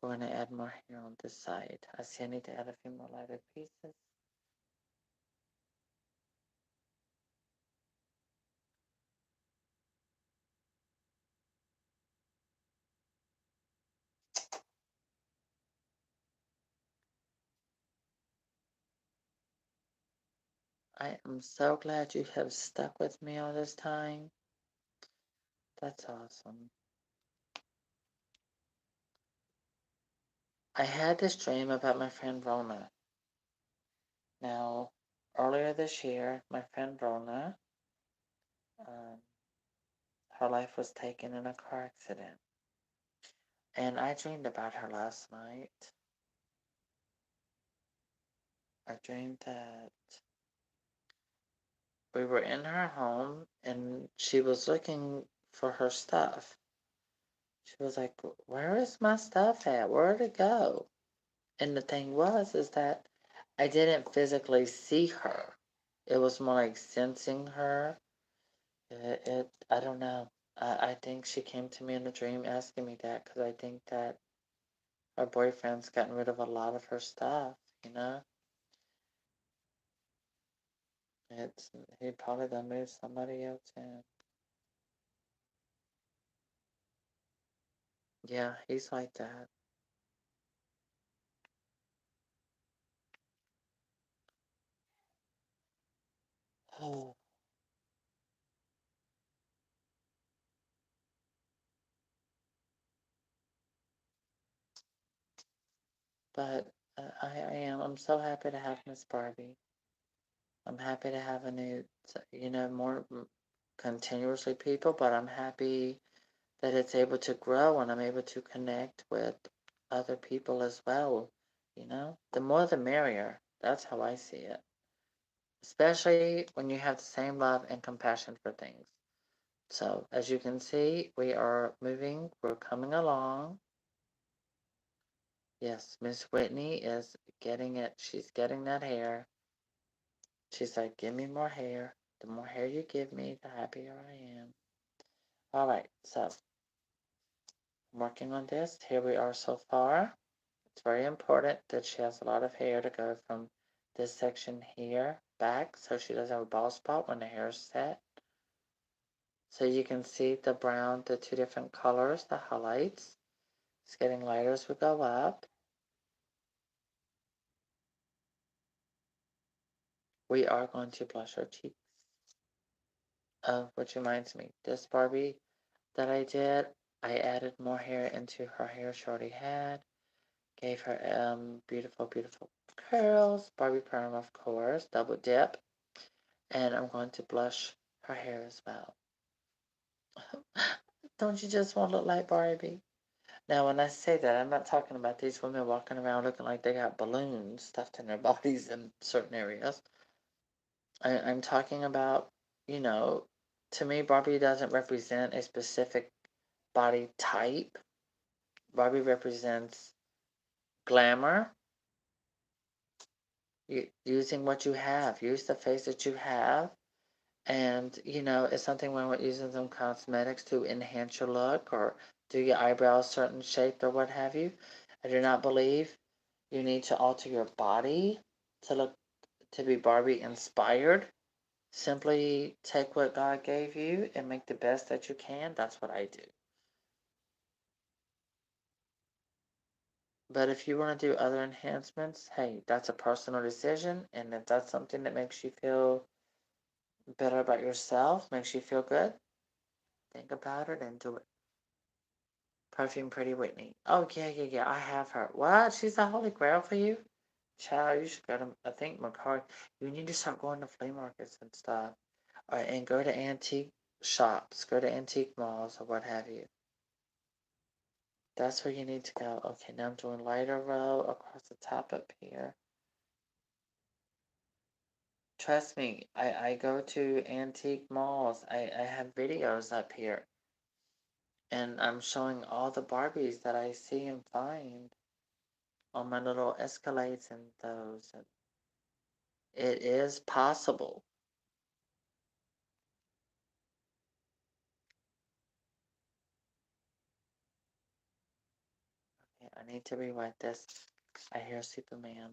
We're going to add more here on this side. I see I need to add a few more lighter pieces. I am so glad you have stuck with me all this time. That's awesome. I had this dream about my friend Rona. Now, earlier this year, my friend Rona, um, her life was taken in a car accident. And I dreamed about her last night. I dreamed that we were in her home and she was looking for her stuff. She was like, "Where is my stuff at? Where'd it go?" And the thing is that I didn't physically see her. It was more like sensing her. I don't know. I think she came to me in a dream asking me that because I think that her boyfriend's gotten rid of a lot of her stuff, you know? He probably done moved somebody else in. Yeah, he's like that. Oh, but I am. I'm so happy to have Miss Barbie. I'm happy to have a new, more continuously people, but I'm happy that it's able to grow and I'm able to connect with other people as well. The more the merrier. That's how I see it. Especially when you have the same love and compassion for things. So, as you can see, we are moving, we're coming along. Yes, Miss Whitney is getting it. She's getting that hair. She's like, "Give me more hair. The more hair you give me, the happier I am." All right, so I'm working on this. Here we are so far. It's very important that she has a lot of hair to go from this section here back so she doesn't have a bald spot when the hair is set. So you can see the brown, the two different colors, the highlights. It's getting lighter as we go up. We are going to blush our cheeks. Which reminds me, this Barbie that I did, I added more hair into her hair she already had. Gave her beautiful, beautiful curls. Barbie perm, of course, double dip. And I'm going to blush her hair as well. Don't you just want to look like Barbie? Now, when I say that, I'm not talking about these women walking around looking like they got balloons stuffed in their bodies in certain areas. I'm talking about, you know, to me, Barbie doesn't represent a specific body type. Barbie represents glamour, using what you have, use the face that you have. And, it's something wrong with using some cosmetics to enhance your look or do your eyebrows certain shape or what have you. I do not believe you need to alter your body to be Barbie inspired. Simply take what God gave you and make the best that you can. That's what I do. But if you want to do other enhancements, hey, that's a personal decision. And if that's something that makes you feel better about yourself, makes you feel good, think about it and do it. Perfume Pretty Whitney. Oh, yeah, yeah, yeah. I have her. What? She's a holy grail for you? Child, you should go to, I think, McCart. You need to start going to flea markets and stuff. And go to antique shops. Go to antique malls or what have you. That's where you need to go. Okay, now I'm doing lighter row across the top up here. Trust me, I go to antique malls. I have videos up here. And I'm showing all the Barbies that I see and find on my little Escalades and those. And it is possible. Okay, I need to rewrite this. I hear Superman.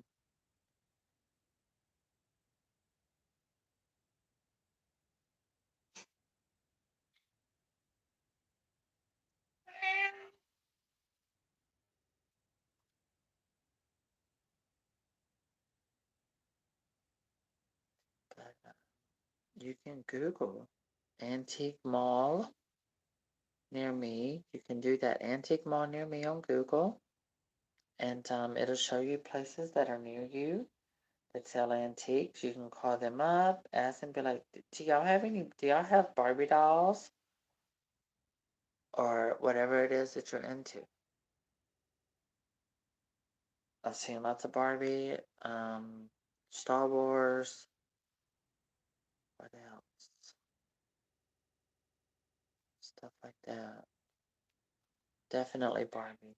But you can Google antique mall near me. You can do that antique mall near me on Google. And it'll show you places that are near you that sell antiques. You can call them up, ask them, be like, do y'all have Barbie dolls? Or whatever it is that you're into. I've seen lots of Barbie, Star Wars. What else? Stuff like that. Definitely Barbie.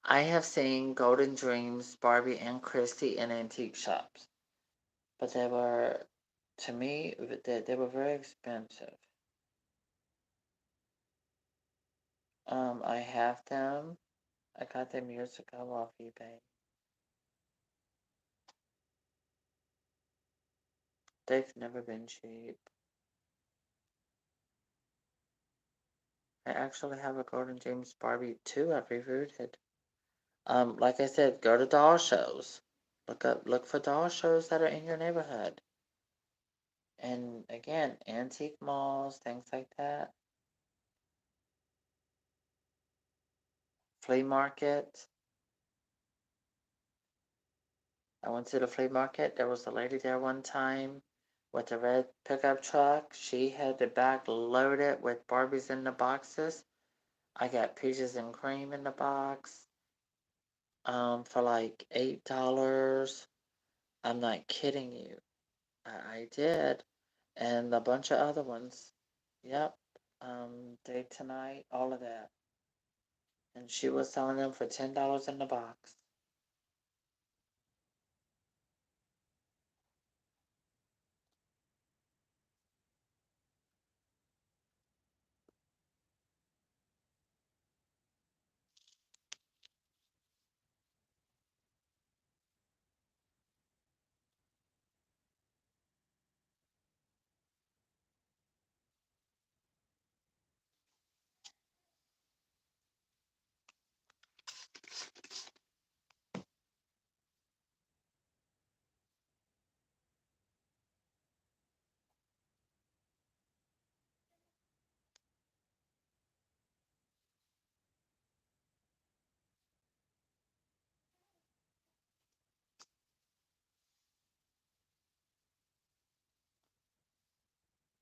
I have seen Golden Dreams, Barbie, and Christie in antique shops, but they were, to me, they were very expensive. I have them. I got them years ago off eBay. They've never been cheap. I actually have a Golden Dreams Barbie too. I've rerouted. Like I said, go to doll shows. Look for doll shows that are in your neighborhood. And again, antique malls, things like that. Flea market. I went to the flea market. There was a lady there one time with a red pickup truck. She had the back loaded with Barbies in the boxes. I got peaches and cream in the box. For like $8. I'm not kidding you. I did. And a bunch of other ones. Yep. Day Tonight, all of that. And she was selling them for $10 in the box.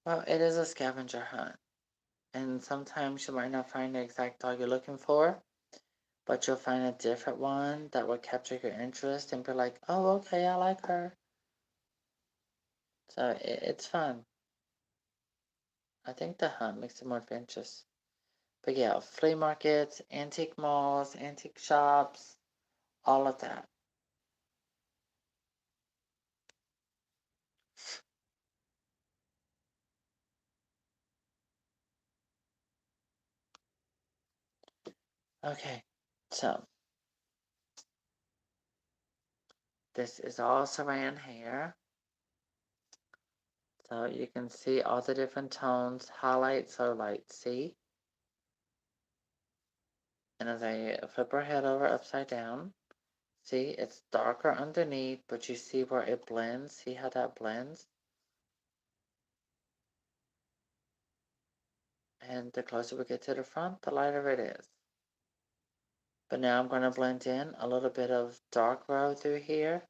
Well, it is a scavenger hunt. And sometimes you might not find the exact dog you're looking for, but you'll find a different one that will capture your interest and be like, oh, okay, I like her. So it's fun. I think the hunt makes it more adventurous. But yeah, flea markets, antique malls, antique shops, all of that. Okay, so this is all saran hair. So you can see all the different tones, highlight, so light, see? And as I flip her head over upside down, See, it's darker underneath, but you see where it blends? See how that blends? And the closer we get to the front, the lighter it is. But now I'm going to blend in a little bit of dark row through here.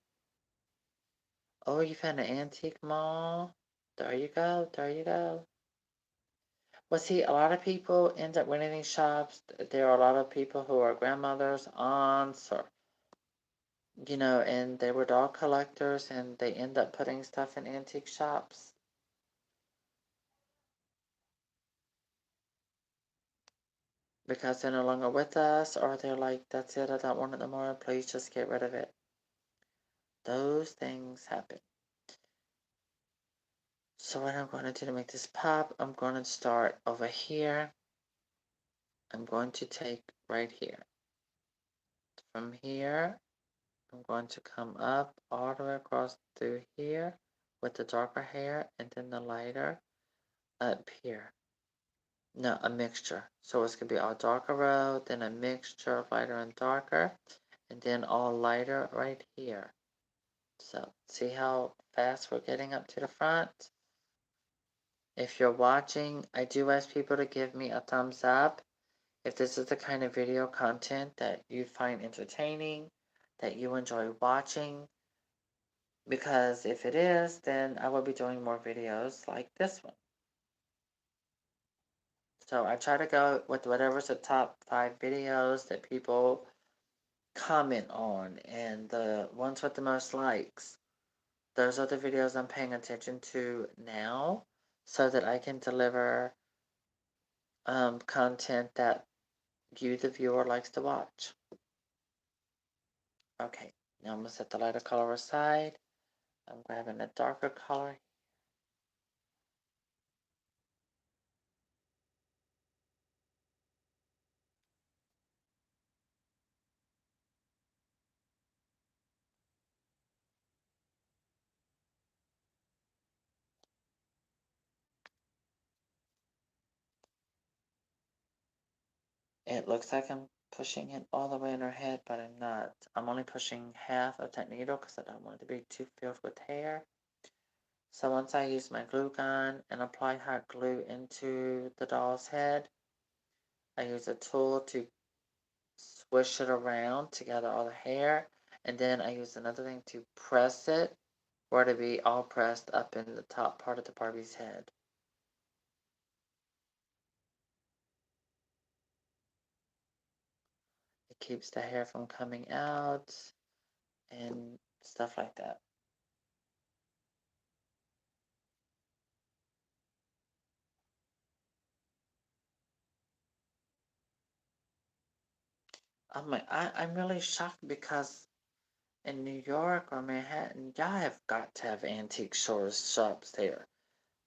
Oh, you found an antique mall? There you go, there you go. Well, see, a lot of people end up winning these shops. There are a lot of people who are grandmothers, aunts, or, you know, and they were doll collectors, and they end up putting stuff in antique shops. Because they're no longer with us, or they're like, that's it, I don't want it no more, please just get rid of it. Those things happen. So what I'm going to do to make this pop, I'm going to start over here. I'm going to take right here. From here, I'm going to come up all the way across through here with the darker hair and then the lighter up here. No, a mixture. So it's going to be all darker row, then a mixture of lighter and darker, and then all lighter right here. So see how fast we're getting up to the front? If you're watching, I do ask people to give me a thumbs up if this is the kind of video content that you find entertaining, that you enjoy watching, because if it is, then I will be doing more videos like this one. So I try to go with whatever's the top 5 videos that people comment on, and the ones with the most likes. Those are the videos I'm paying attention to now, so that I can deliver content that you, the viewer, likes to watch. Okay, now I'm going to set the lighter color aside. I'm grabbing a darker color. It looks like I'm pushing it all the way in her head, but I'm not. I'm only pushing half of that needle because I don't want it to be too filled with hair. So once I use my glue gun and apply hot glue into the doll's head, I use a tool to swish it around to gather all the hair, and then I use another thing to press it for it to be all pressed up in the top part of the Barbie's head. It keeps the hair from coming out and stuff like that. I'm really shocked because in New York or Manhattan, y'all have got to have antique shops there.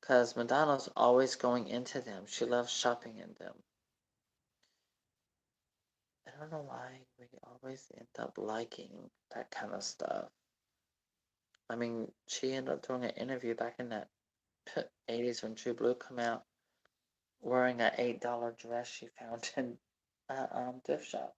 Because Madonna's always going into them. She loves shopping in them. I don't know why we always end up liking that kind of stuff. I mean, she ended up doing an interview back in that 80s when True Blue came out, wearing an $8 dress she found in a thrift shop.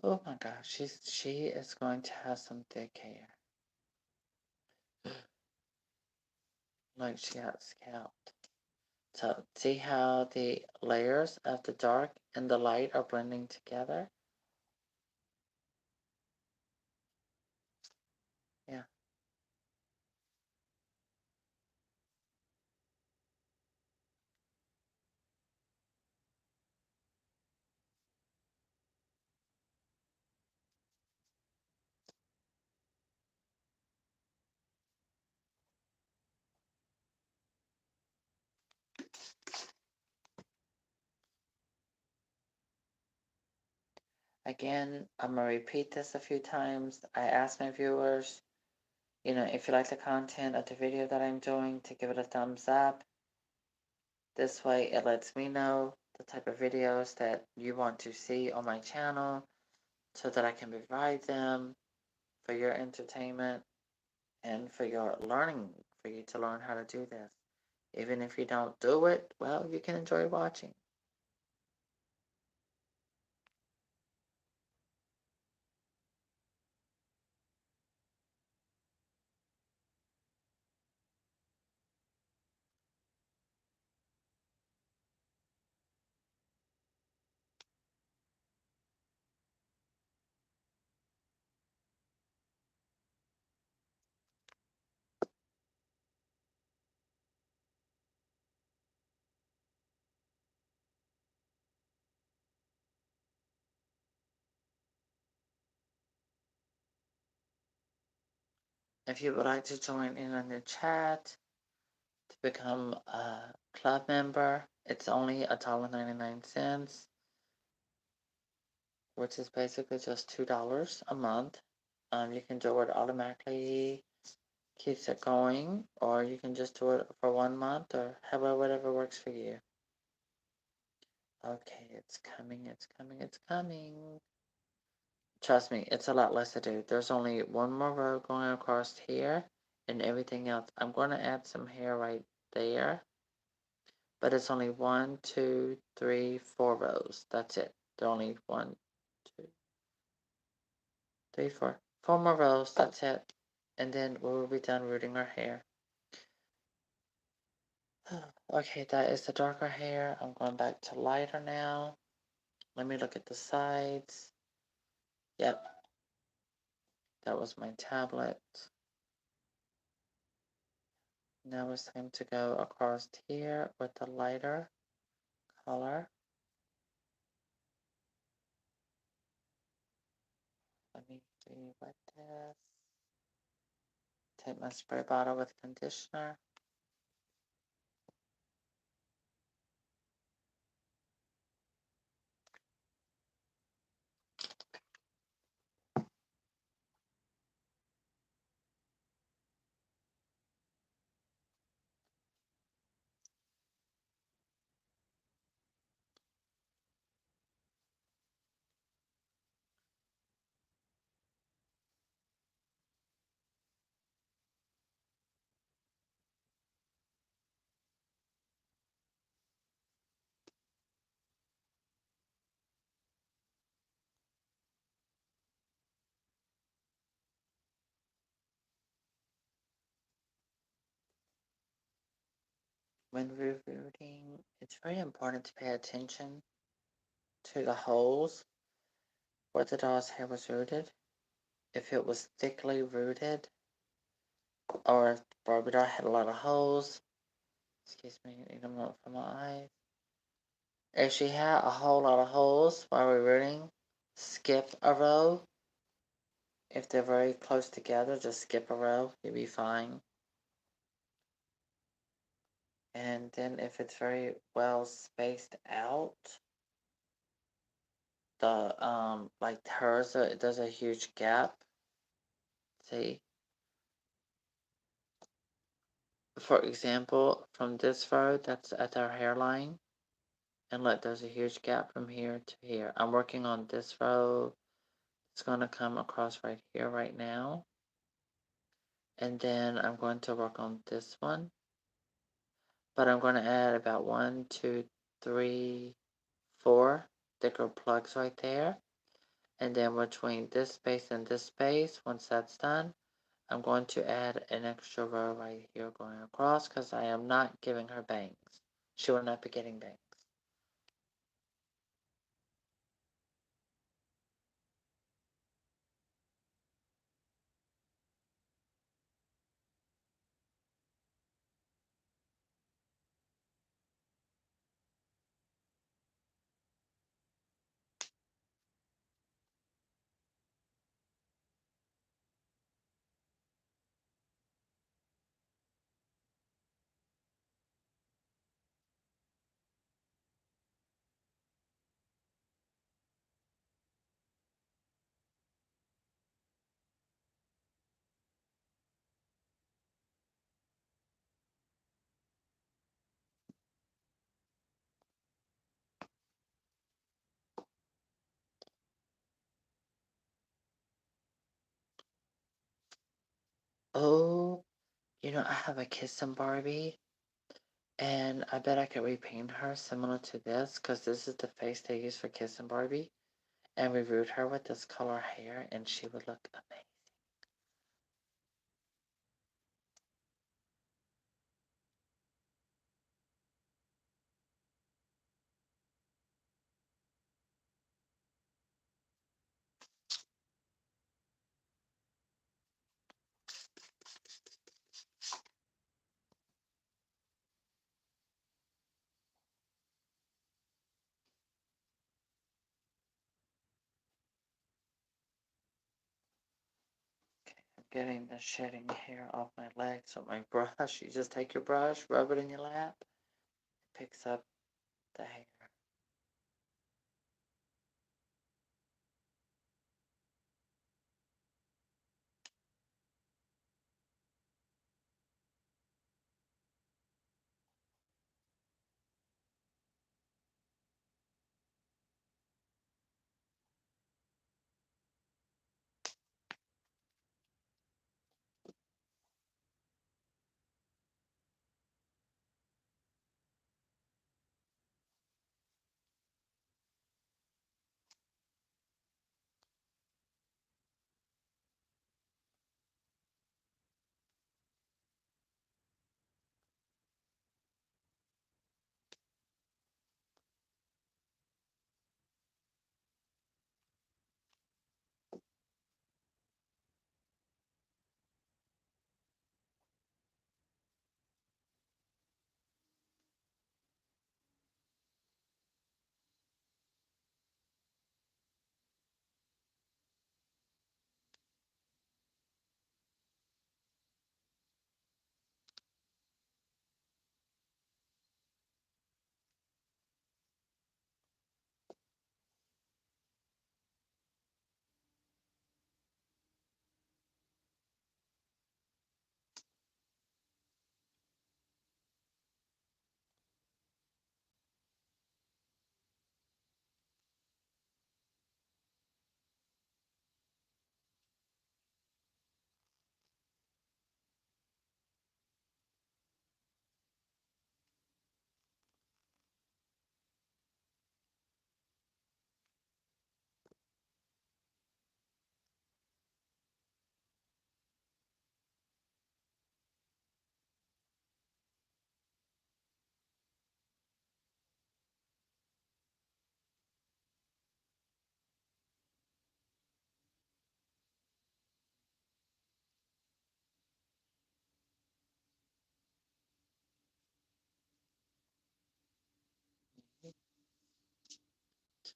Oh my gosh, she is going to have some thick hair. Like she got scalped. So see how the layers of the dark and the light are blending together? Yeah. Again, I'm going to repeat this a few times. I ask my viewers, if you like the content of the video that I'm doing, to give it a thumbs up. This way, it lets me know the type of videos that you want to see on my channel so that I can provide them for your entertainment and for your learning, for you to learn how to do this. Even if you don't do it, well, you can enjoy watching. If you would like to join in on the chat to become a club member, it's only $1.99, which is basically just $2 a month. You can do it automatically, keeps it going, or you can just do it for 1 month, or however, whatever works for you. Okay, it's coming, it's coming, it's coming. Trust me, it's a lot less to do. There's only one more row going across here and everything else. I'm going to add some hair right there, but it's only 1, 2, 3, 4 rows. That's it. There are only 1, 2, 3, 4. 4 more rows. That's it. And then we will be done rooting our hair. Okay, that is the darker hair. I'm going back to lighter now. Let me look at the sides. Yep, that was my tablet. Now it's time to go across here with the lighter color. Let me see what this. Take my spray bottle with conditioner. When rerooting, it's very important to pay attention to the holes where the doll's hair was rooted. If it was thickly rooted, or if Barbie doll had a lot of holes, excuse me, need a moment for my eyes. If she had a whole lot of holes while we're rooting, skip a row. If they're very close together, just skip a row, you'll be fine. And then if it's very well spaced out, like hers, there's a huge gap. See? For example, from this row, that's at our hairline. And look, there's a huge gap from here to here. I'm working on this row. It's going to come across right here right now. And then I'm going to work on this one. But I'm going to add about 1, 2, 3, 4 thicker plugs right there. And then between this space and this space, once that's done, I'm going to add an extra row right here going across because I am not giving her bangs. She will not be getting bangs. Oh, I have a Kissing Barbie, and I bet I could repaint her similar to this, because this is the face they use for Kissing Barbie, and reroot her with this color hair, and she would look amazing. Getting the shedding hair off my legs with my brush. You just take your brush, rub it in your lap, it picks up the hair.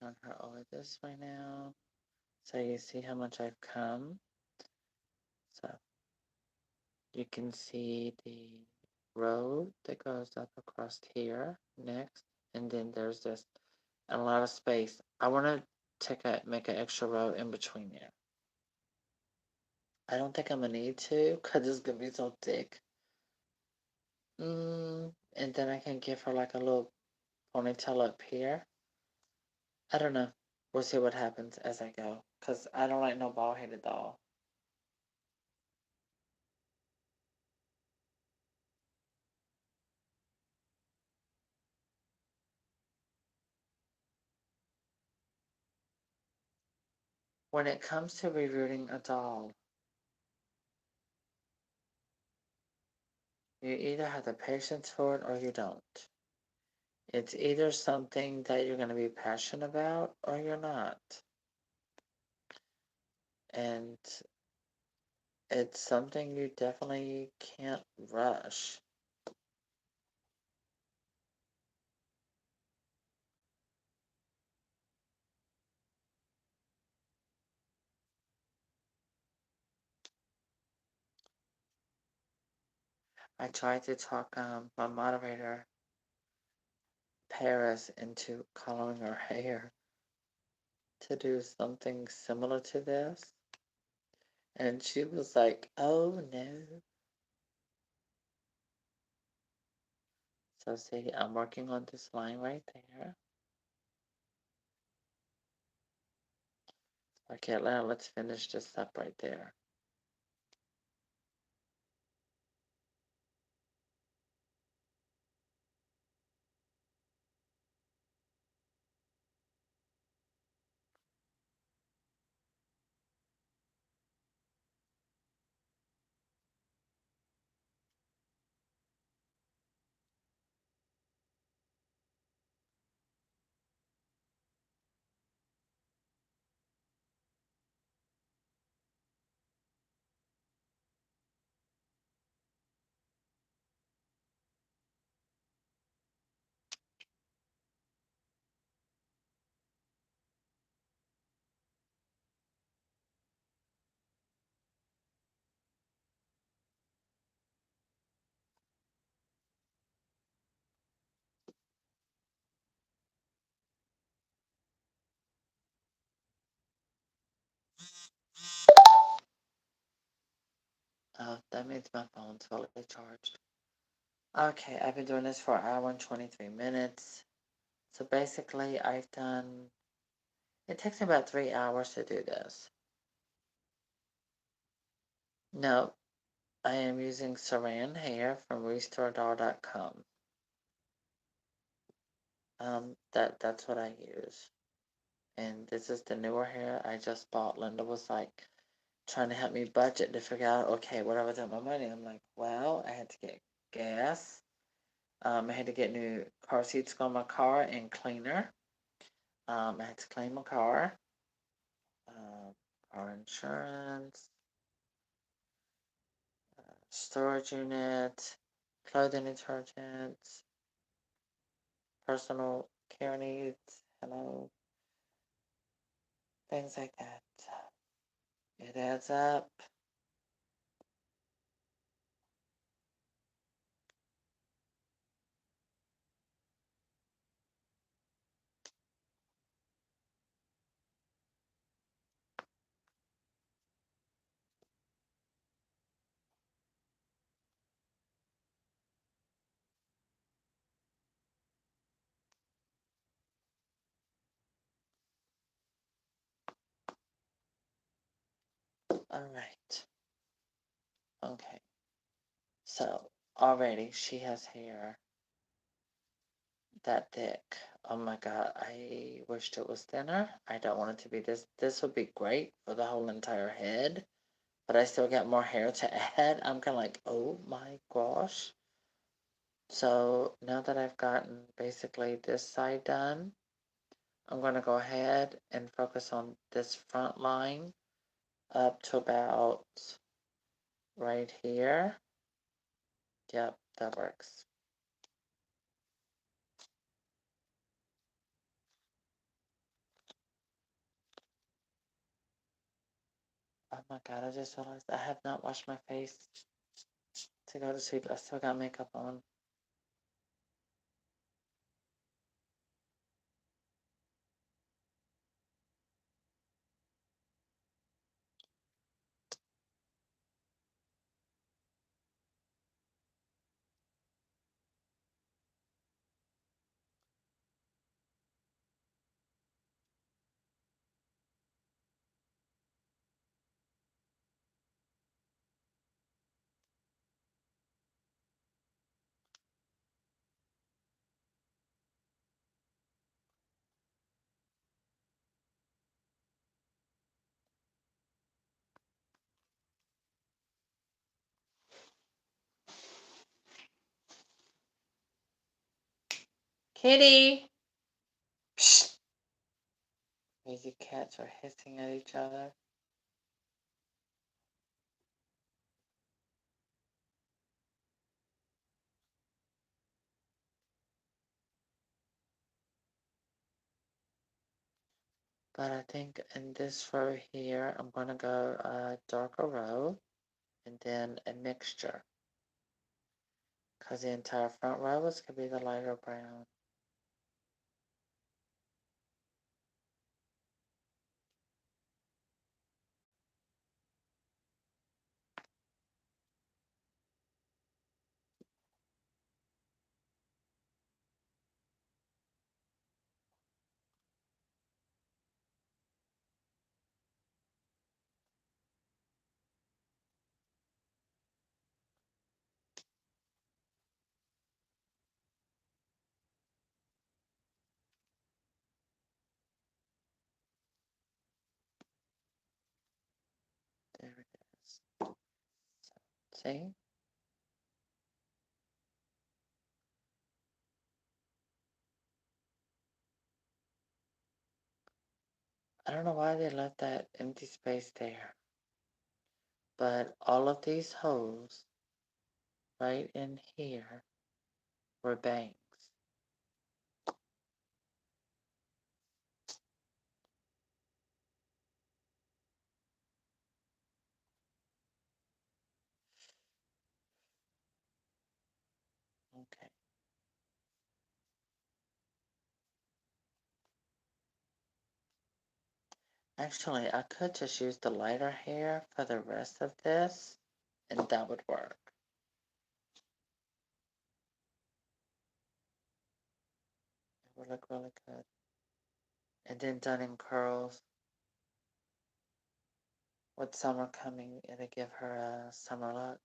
Turn her over this way now. So you see how much I've come. So you can see the road that goes up across here next. And then there's this, and a lot of space. I want to make an extra row in between there. I don't think I'm going to need to, because it's going to be so thick. And then I can give her like a little ponytail up here. I don't know. We'll see what happens as I go, because I don't like no bald-headed doll. when it comes to rerooting a doll, you either have the patience for it or you don't. It's either something that you're going to be passionate about or you're not. And it's something you definitely can't rush. I tried to talk my moderator, Paris, into coloring her hair to do something similar to this. And she was like, oh no. So see, I'm working on this line right there. Okay, now let's finish this up right there. Oh, that means my phone's fully charged. Okay, I've been doing this for an hour and 23 minutes. So basically, I've done, it takes me about 3 hours to do this. No, I am using Saran hair from restoredoll.com. That's what I use. And this is the newer hair I just bought. Linda was like trying to help me budget to figure out, okay, what I was doing with my money. I'm like, well, I had to get gas. I had to get new car seats on my car and cleaner. I had to clean my car. Car insurance, storage unit, clothing detergent, personal care needs, things like that. It adds up. All right. Okay. So already she has hair that thick. Oh my god, I wished it was thinner. I don't want it to be this. This would be great for the whole entire head, but I still got more hair to add. I'm kind of like, oh my gosh. So now that I've gotten basically this side done, I'm going to go ahead and focus on this front line up to about right here. Yep, that works. Oh my god, I just realized I have not washed my face to go to sleep. I still got makeup on. Kitty! Psst! Crazy cats are hissing at each other. But I think in this row here, I'm going to go a darker row and then a mixture. Because the entire front row is going to be the lighter brown. There it is. See? I don't know why they left that empty space there. But all of these holes right in here were bangs. Okay. Actually, I could just use the lighter hair for the rest of this, and that would work. It would look really good. And then done in curls. With summer coming, it'll give her a summer look.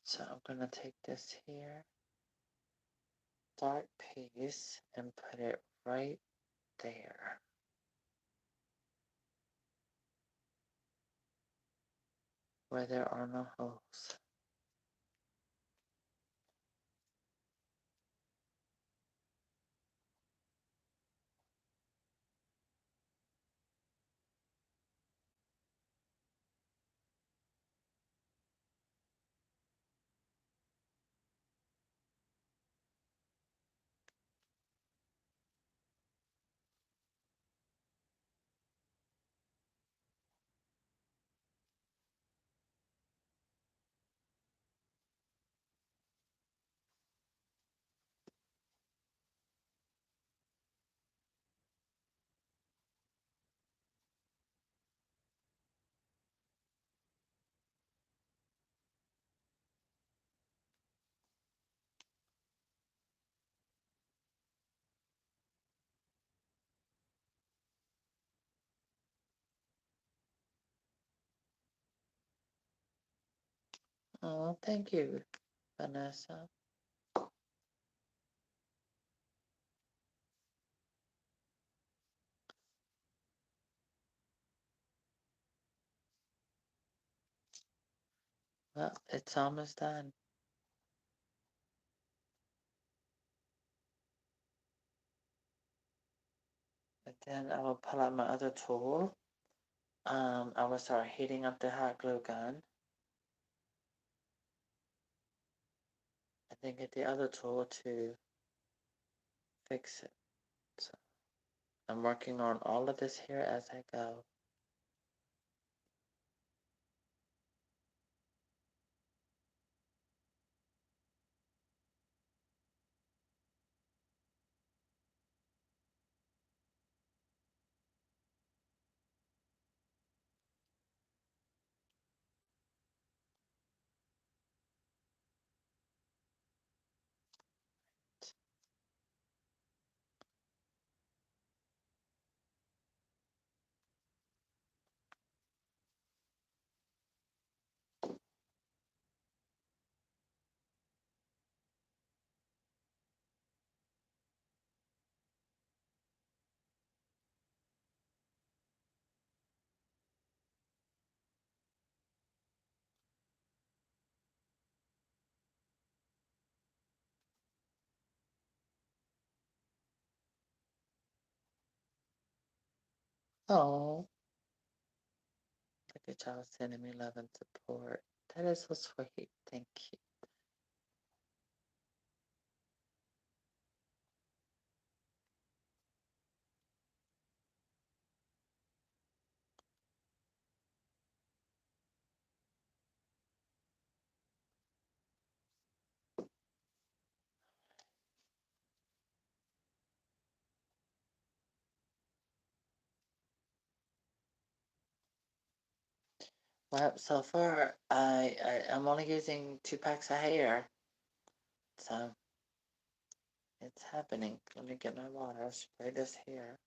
So I'm going to take this here, dark piece, and put it right there. Where there are no holes. Oh, thank you, Vanessa. Well, it's almost done. And then I will pull out my other tool. I will start heating up the hot glue gun. And then get the other tool to fix it. So I'm working on all of this here as I go. Oh, look at y'all sending me love and support. That is so sweet. Thank you. Well, so far, I'm only using 2 packs of hair. So, it's happening. Let me get my water. Spray this here.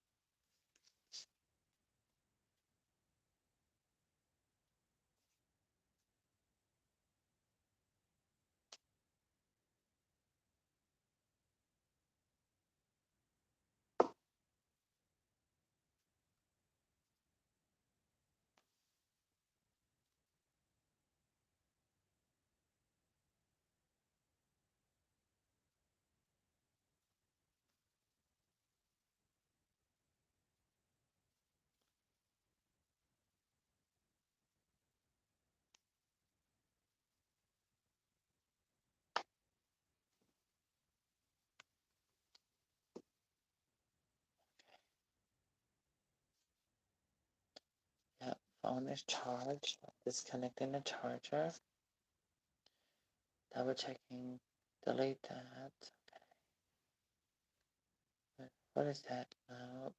Yep, phone is charged. Disconnecting the charger. Double checking. Delete that. Okay. What is that? Nope.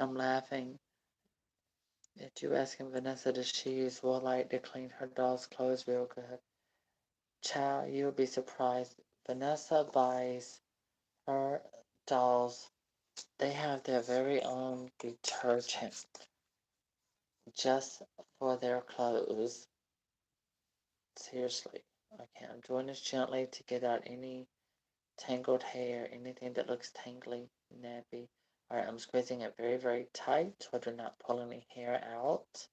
I'm laughing at you asking Vanessa, does she use Woolite to clean her doll's clothes real good? Child, you'll be surprised. Vanessa buys her dolls. They have their very own detergent just for their clothes. Seriously. Okay, I'm doing this gently to get out any tangled hair, anything that looks tangly, nappy. Alright, I'm squeezing it very, very tight so I do not pull any hair out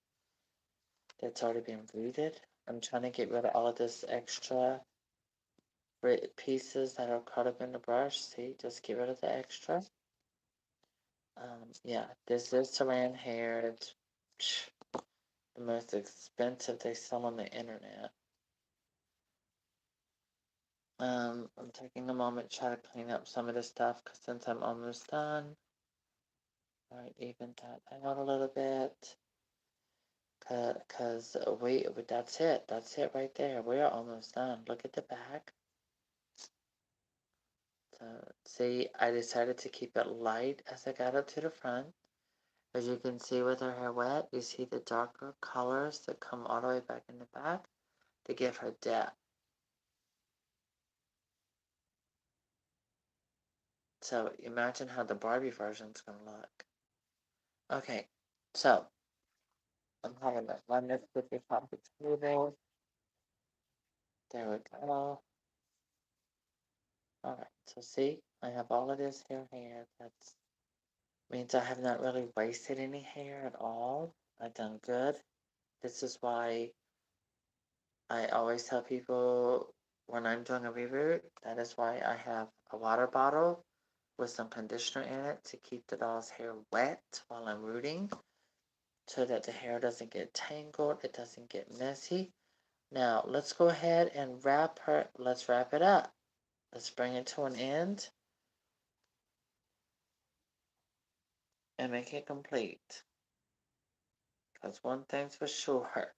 that's already been rooted. I'm trying to get rid of all of this extra pieces that are caught up in the brush. See, just get rid of the extra. Yeah, this is saran hair. It's the most expensive they sell on the internet. I'm taking a moment to try to clean up some of this stuff because since I'm almost done, alright, even that out a little bit. Because that's it right there. We are almost done. Look at the back. So, see, I decided to keep it light as I got up to the front. As you can see with her hair wet, you see the darker colors that come all the way back in the back to give her depth. So imagine how the Barbie version is going to look. Okay, so I'm having to run this with your topic smoothing. There we go. Alright, so see, I have all of this hair here. That means I have not really wasted any hair at all. I've done good. This is why I always tell people when I'm doing a reroot, that is why I have a water bottle with some conditioner in it to keep the doll's hair wet while I'm rooting so that the hair doesn't get tangled, it doesn't get messy. Now, let's go ahead and let's wrap it up. Let's bring it to an end and make it complete. Because one thing's for sure,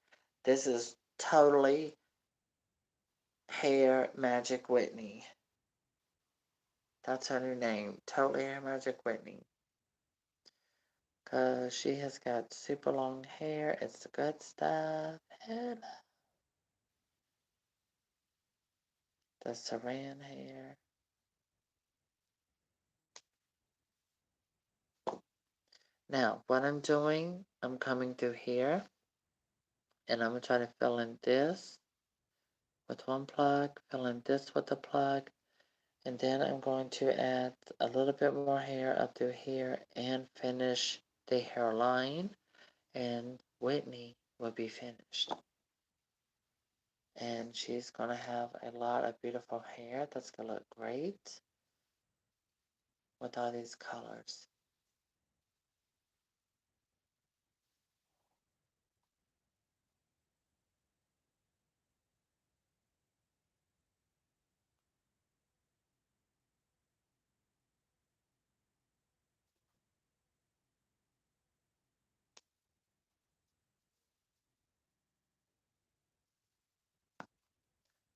this is totally Hair Magic Whitney. That's her new name, totally Hair Magic Whitney. Because she has got super long hair. It's the good stuff. Hello. The saran hair. Now, what I'm doing, I'm coming through here. And I'm going to try to fill in this with one plug. Fill in this with a plug. And then I'm going to add a little bit more hair up through here and finish the hairline. And Whitney will be finished. And she's going to have a lot of beautiful hair that's going to look great with all these colors.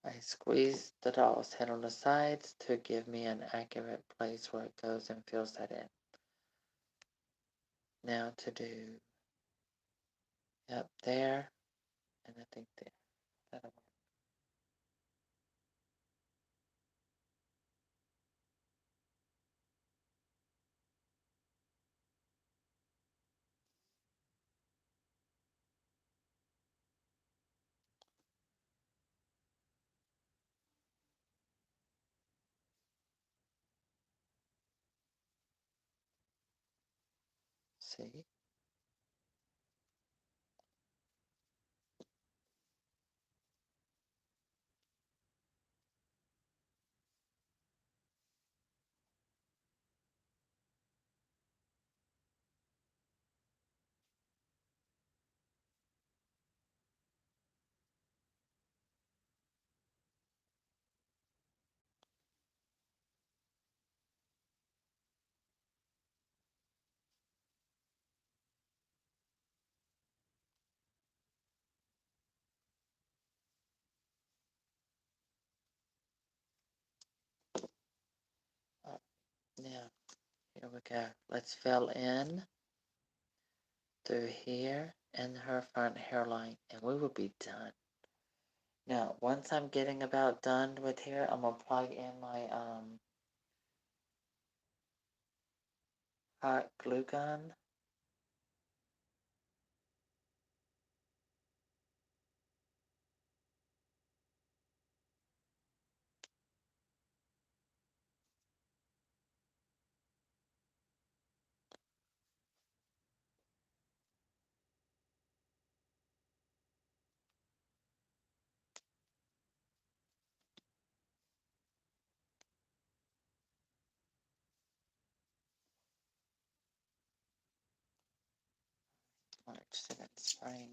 I squeeze the doll's head on the sides to give me an accurate place where it goes and fills that in. Now to do, yep, there, and I think there. That'll work. See? Now, here we go. Let's fill in through here and her front hairline, and we will be done. Now, once I'm getting about done with here, I'm going to plug in my hot glue gun. March to that spring.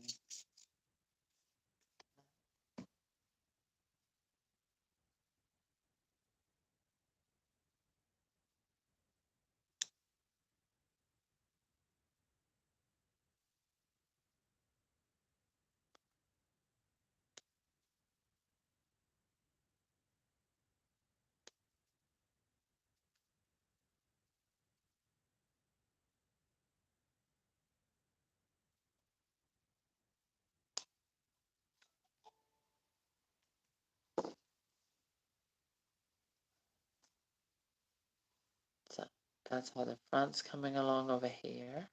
That's how the front's coming along over here.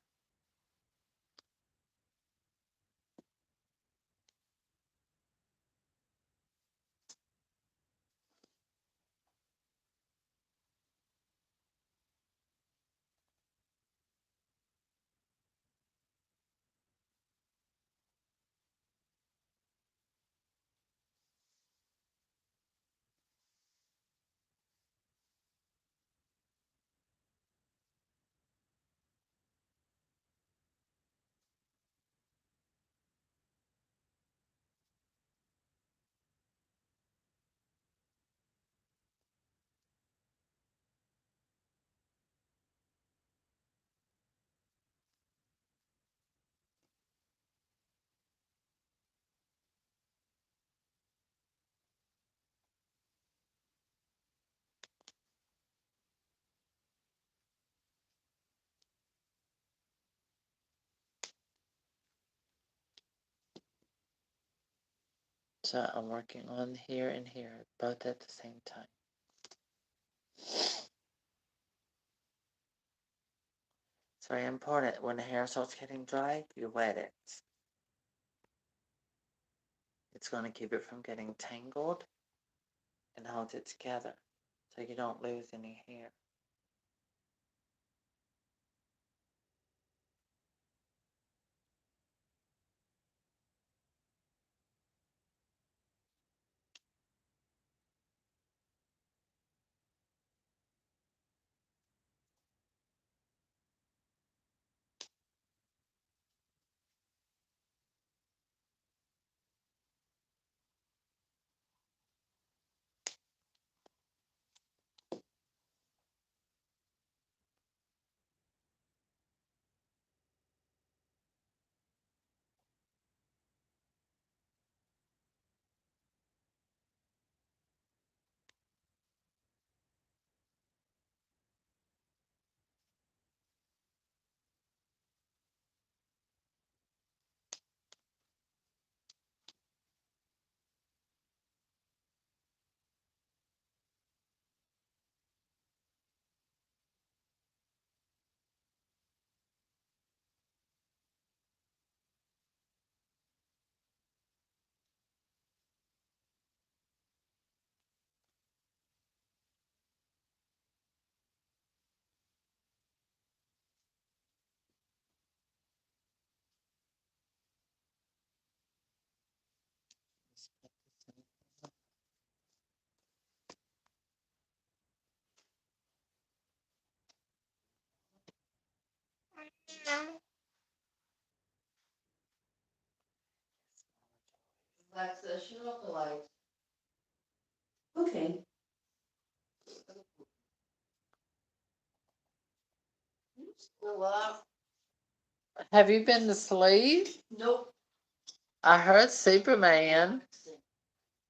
So I'm working on here and here, both at the same time. It's very important. When the hair starts getting dry, you wet it. It's going to keep it from getting tangled and hold it together so you don't lose any hair. Alexa, shut off the lights. Okay. Still up? Have you been to sleep? Nope. I heard Superman.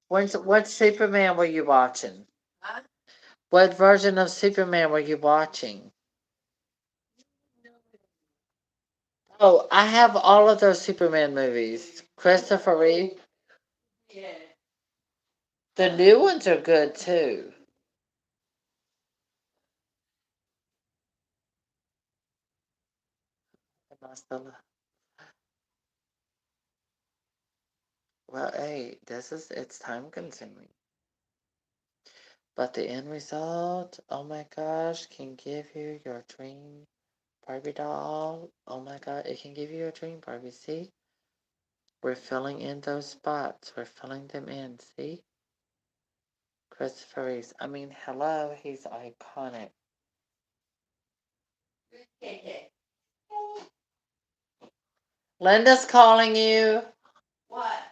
What Superman were you watching? Huh? What version of Superman were you watching? Oh, I have all of those Superman movies. Christopher Reeve. Yeah. The new ones are good too. Well, hey, it's time consuming. But the end result, oh my gosh, can give you your dream Barbie doll. Oh my god, it can give you your dream Barbie. See? We're filling in those spots. We're filling them in. See? Christopher Reeves. I mean, hello, he's iconic. Linda's calling you. What?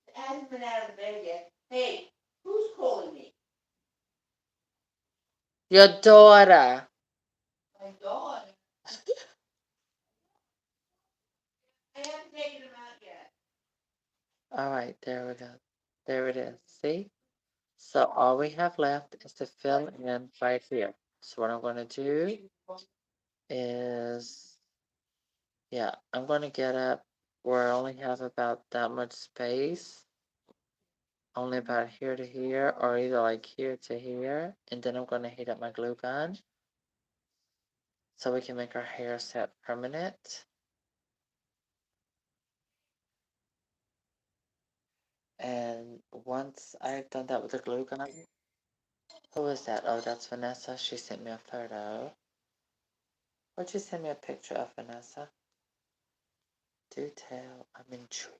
It hasn't been out of the bed yet. Hey, who's calling me? Your daughter. My daughter. I haven't taken him out yet. All right, there we go. There it is. See? So all we have left is to fill in right here. So what I'm going to do is, yeah, I'm going to get up where I only have about that much space. only about here to here, or either like here to here, and then I'm going to heat up my glue gun so we can make our hair set permanent. And once I've done that with the glue gun, who is that? Oh, that's Vanessa. She sent me a photo. Why'd you send me a picture of Vanessa? Do tell. I'm intrigued.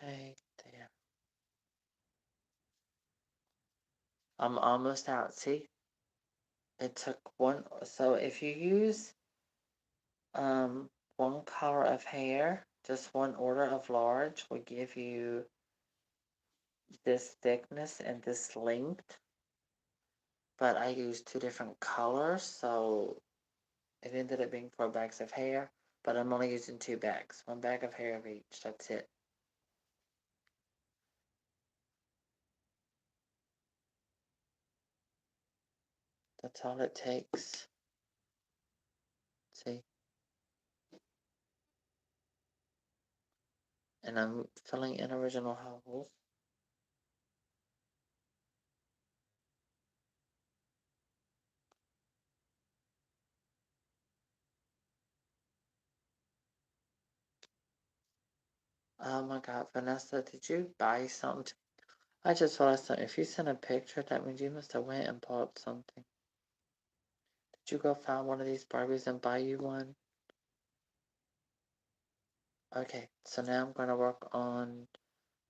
Okay, there. I'm almost out. See? It took one. So if you use one color of hair, just one order of large will give you this thickness and this length. But I used two different colors, so it ended up being 4 bags of hair. But I'm only using 2 bags. 1 bag of hair of each. That's it. That's all it takes. See? And I'm filling in original holes. Oh my God, Vanessa, did you buy something? I just realized something. If you sent a picture, that means you must have went and bought something. Did you go find one of these Barbies and buy you one? Okay, so now I'm going to work on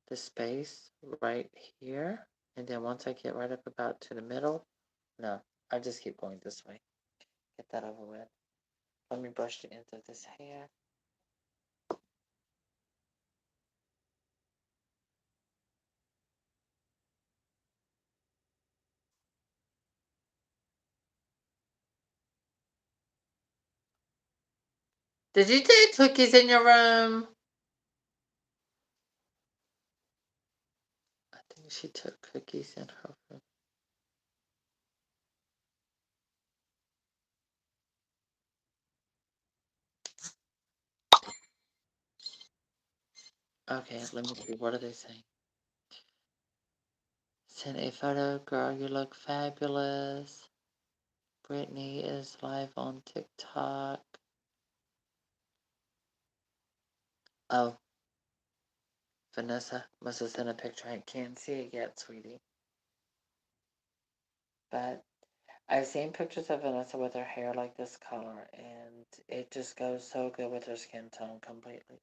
the space right here. And then once I get right up about to the middle, no, I just keep going this way. Get that over with. Let me brush the ends of this hair. Did you take cookies in your room? I think she took cookies in her room. Okay, let me see. What are they saying? Send a photo, girl. You look fabulous. Whitney is live on TikTok. Oh, Vanessa must have sent a picture. I can't see it yet, sweetie. But I've seen pictures of Vanessa with her hair like this color, and it just goes so good with her skin tone completely.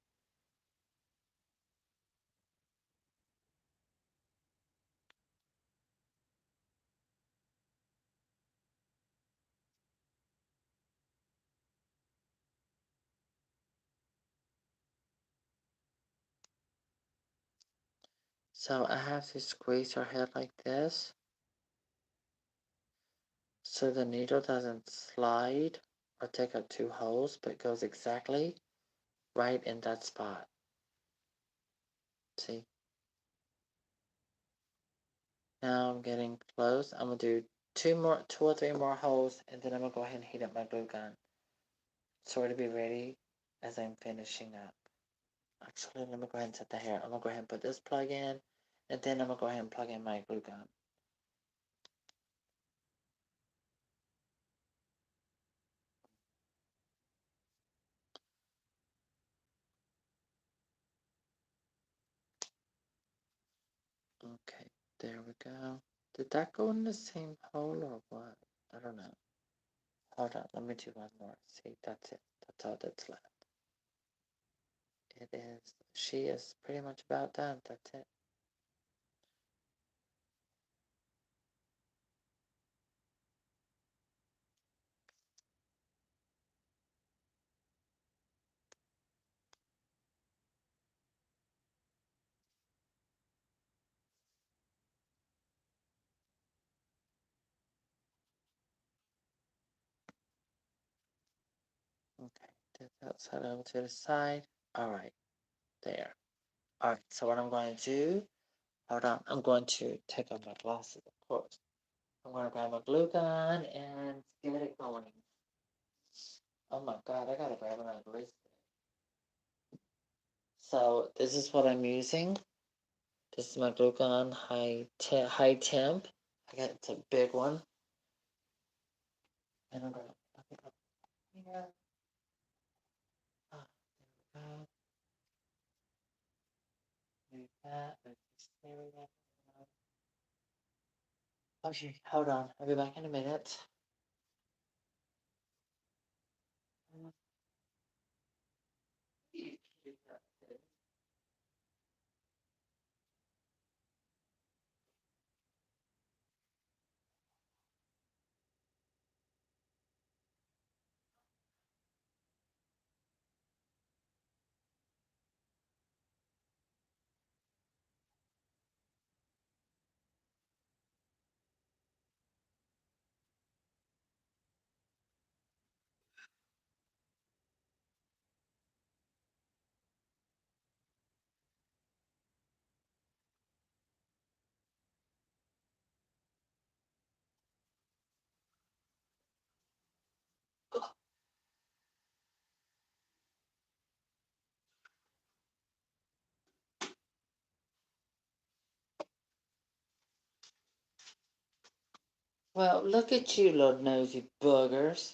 So I have to squeeze her head like this so the needle doesn't slide or take up 2 holes, but goes exactly right in that spot. See? Now I'm getting close. I'm gonna do two or three more holes, and then I'm gonna go ahead and heat up my glue gun. So it'll be ready as I'm finishing up. Actually, let me go ahead and set the hair. I'm gonna go ahead and put this plug in, and then I'm gonna go ahead and plug in my glue gun. Okay, there we go. Did that go in the same hole or what? I don't know. Hold on, let me do one more. See, that's it. That's all that's left. It is. She is pretty much about done. That's it. Okay, did that side over to the side. All right, there. All right, so what I'm going to do, Hold on, I'm going to take off my glasses, of course. I'm going to grab a glue gun and get it going. Oh my god, I gotta grab another glue stick. So this is what I'm using. This is my glue gun, high temp. I got it's a big one. And I'm gonna look it up here. Oh, there we go. Move that. Okay, hold on. I'll be back in a minute. Well, look at you, little nosy boogers.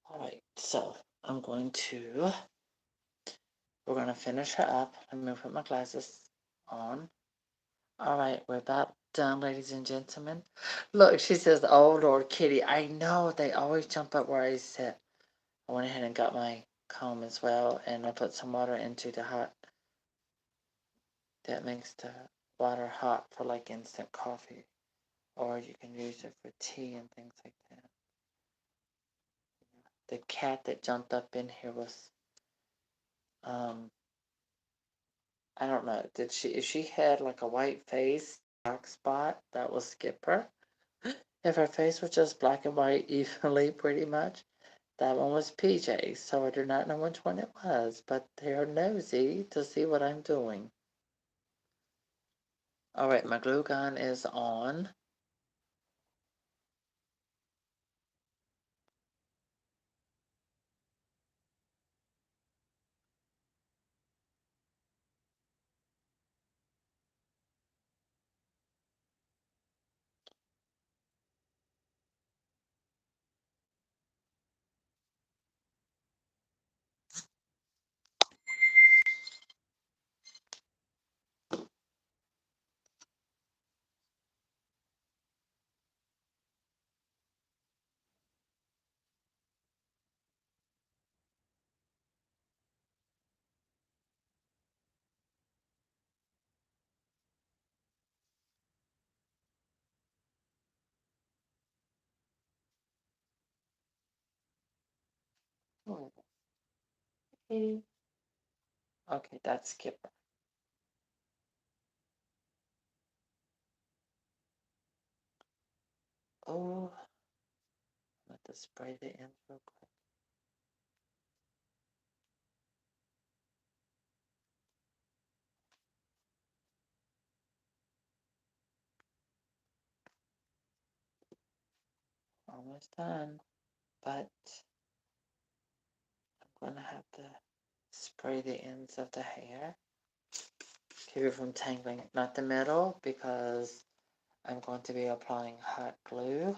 Alright, so I'm going to, we're going to finish her up. Let me put my glasses on. Alright, we're about done, ladies and gentlemen. Look, she says, oh, Lord Kitty. I know, they always jump up where I sit. I went ahead and got my comb as well, and I put some water into the hot. That makes the water hot for like instant coffee. Or you can use it for tea and things like that. The cat that jumped up in here was, I don't know, if she had like a white face, black spot, that was Skipper. If her face was just black and white evenly, pretty much, that one was PJ. So I do not know which one it was, but they're nosy to see what I'm doing. Alright, my glue gun is on. Okay, that's Skipper. Oh, let us spray the ends real quick. Almost done, but I'm gonna have to spray the ends of the hair. Keep it from tangling, not the middle, because I'm going to be applying hot glue.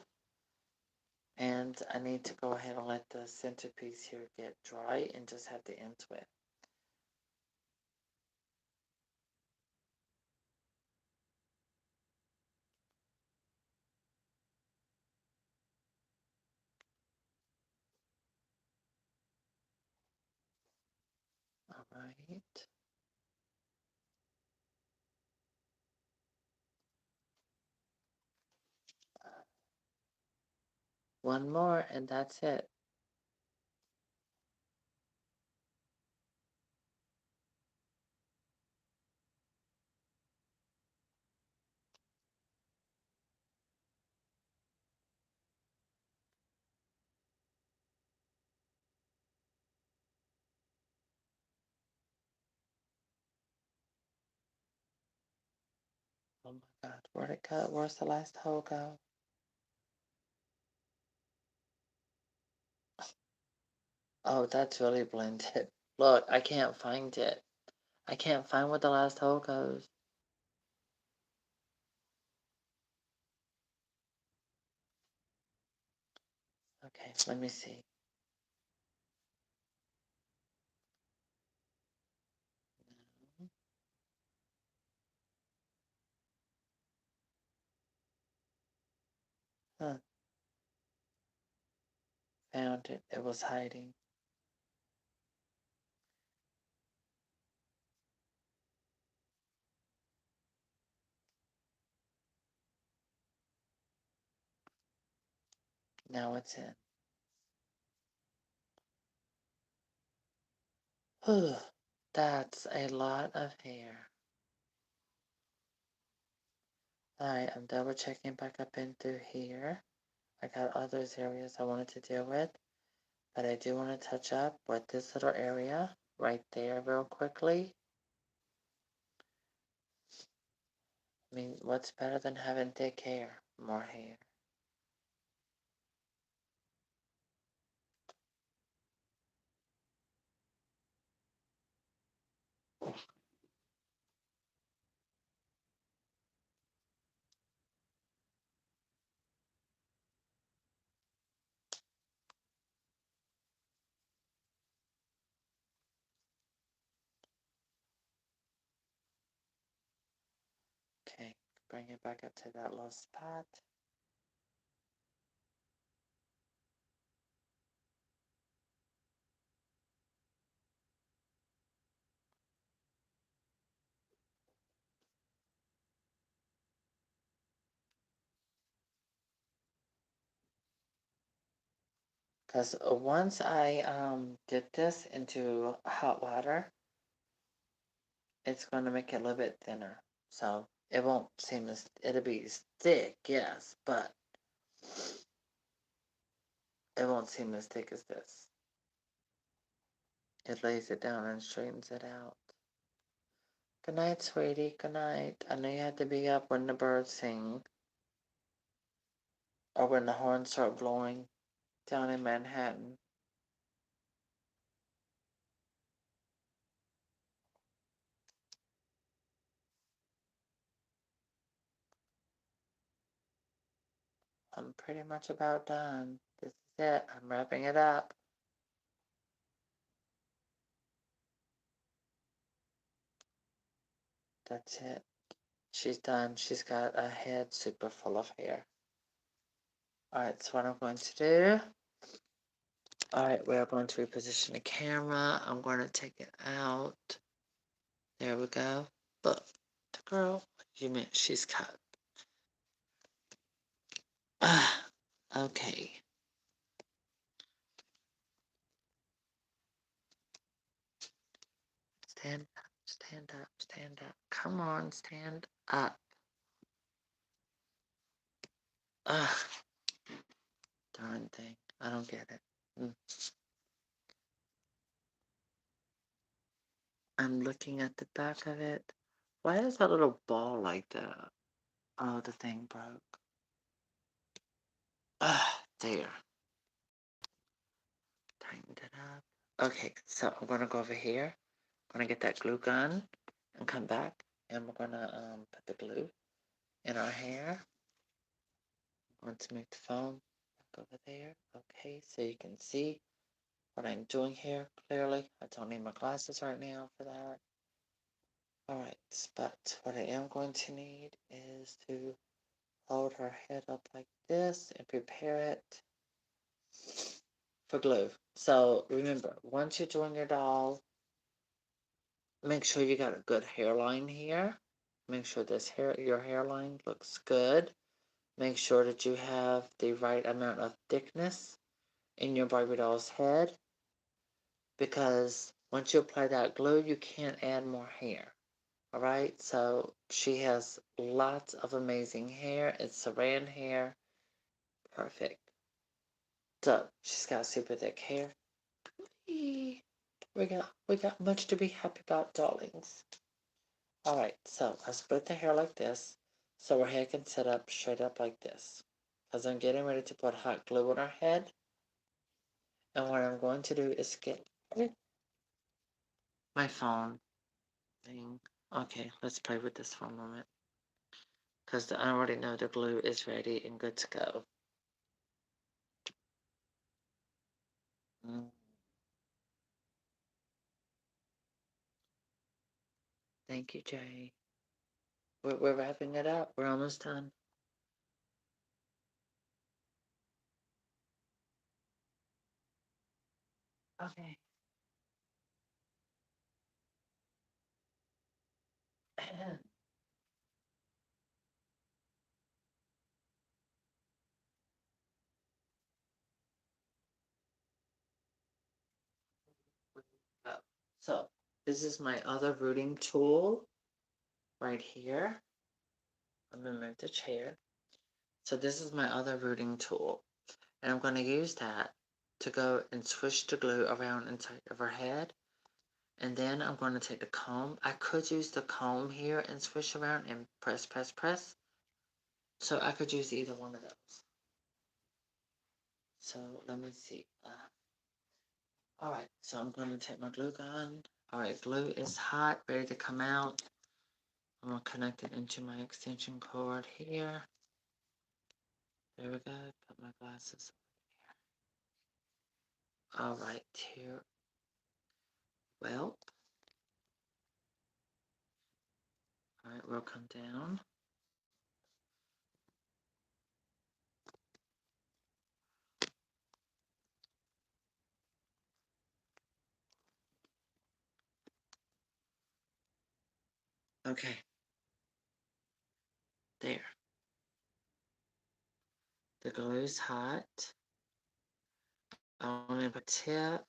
And I need to go ahead and let the centerpiece here get dry and just have the ends wet. Alright. One more and that's it. Oh my God, where'd it go? Where's the last hole go? Oh, that's really blended. Look, I can't find it. I can't find where the last hole goes. Okay, let me see. Huh, found it. It was hiding. Now it's in. Whew, that's a lot of hair. Alright, I'm double checking back up in through here. I got others areas I wanted to deal with, but I do want to touch up with this little area right there real quickly. I mean, what's better than having thick hair? More hair. Okay, bring it back up to that little spot. Because once I dip this into hot water, it's going to make it a little bit thinner. So it won't seem as, it'll be thick, yes, but it won't seem as thick as this. It lays it down and straightens it out. Good night, sweetie. Good night. I know you have to be up when the birds sing or when the horns start blowing down in Manhattan. I'm pretty much about done. This is it. I'm wrapping it up. That's it. She's done. She's got a head super full of hair. Alright, so what I'm going to do. Alright, we're going to reposition the camera. I'm going to take it out. There we go. Look, the girl, you meant she's cut. Okay. Stand up, stand up, stand up. Come on, stand up. Ugh. Darn thing. I don't get it. I'm looking at the back of it. Why is that little ball like that? Oh, the thing broke. There. Tightened it up. Okay, so I'm gonna go over here. I'm gonna get that glue gun and come back, and we're gonna put the glue in our hair. I'm going to make the phone back over there. Okay, so you can see what I'm doing here clearly. I don't need my glasses right now for that. Alright, but what I am going to need is to hold her head up like this and prepare it for glue. So remember, once you're doing your doll, make sure you got a good hairline here. Make sure your hairline looks good. Make sure that you have the right amount of thickness in your Barbie doll's head, because once you apply that glue, you can't add more hair. Alright, so she has lots of amazing hair. It's saran hair. Perfect. So she's got super thick hair. We got much to be happy about, darlings. Alright, so I split the hair like this. so her head can sit up straight up like this. Because I'm getting ready to put hot glue on her head. And what I'm going to do is get my phone thing. Okay, let's play with this for a moment. Because I already know the glue is ready and good to go. Thank you, Jay. We're wrapping it up. We're almost done. Okay. So, this is my other rooting tool right here. I'm going to move the chair. So this is my other rooting tool. And I'm going to use that to go and swish the glue around inside of her head. And then I'm going to take the comb. I could use the comb here and swish around and press, press, press. So I could use either one of those. So let me see. Alright, so I'm going to take my glue gun. Alright, glue is hot, ready to come out. I'm going to connect it into my extension cord here. There we go. Put my glasses here. Alright, here. Well. Alright, we'll come down. Okay. There. The glue is hot. I'm going to put a tip.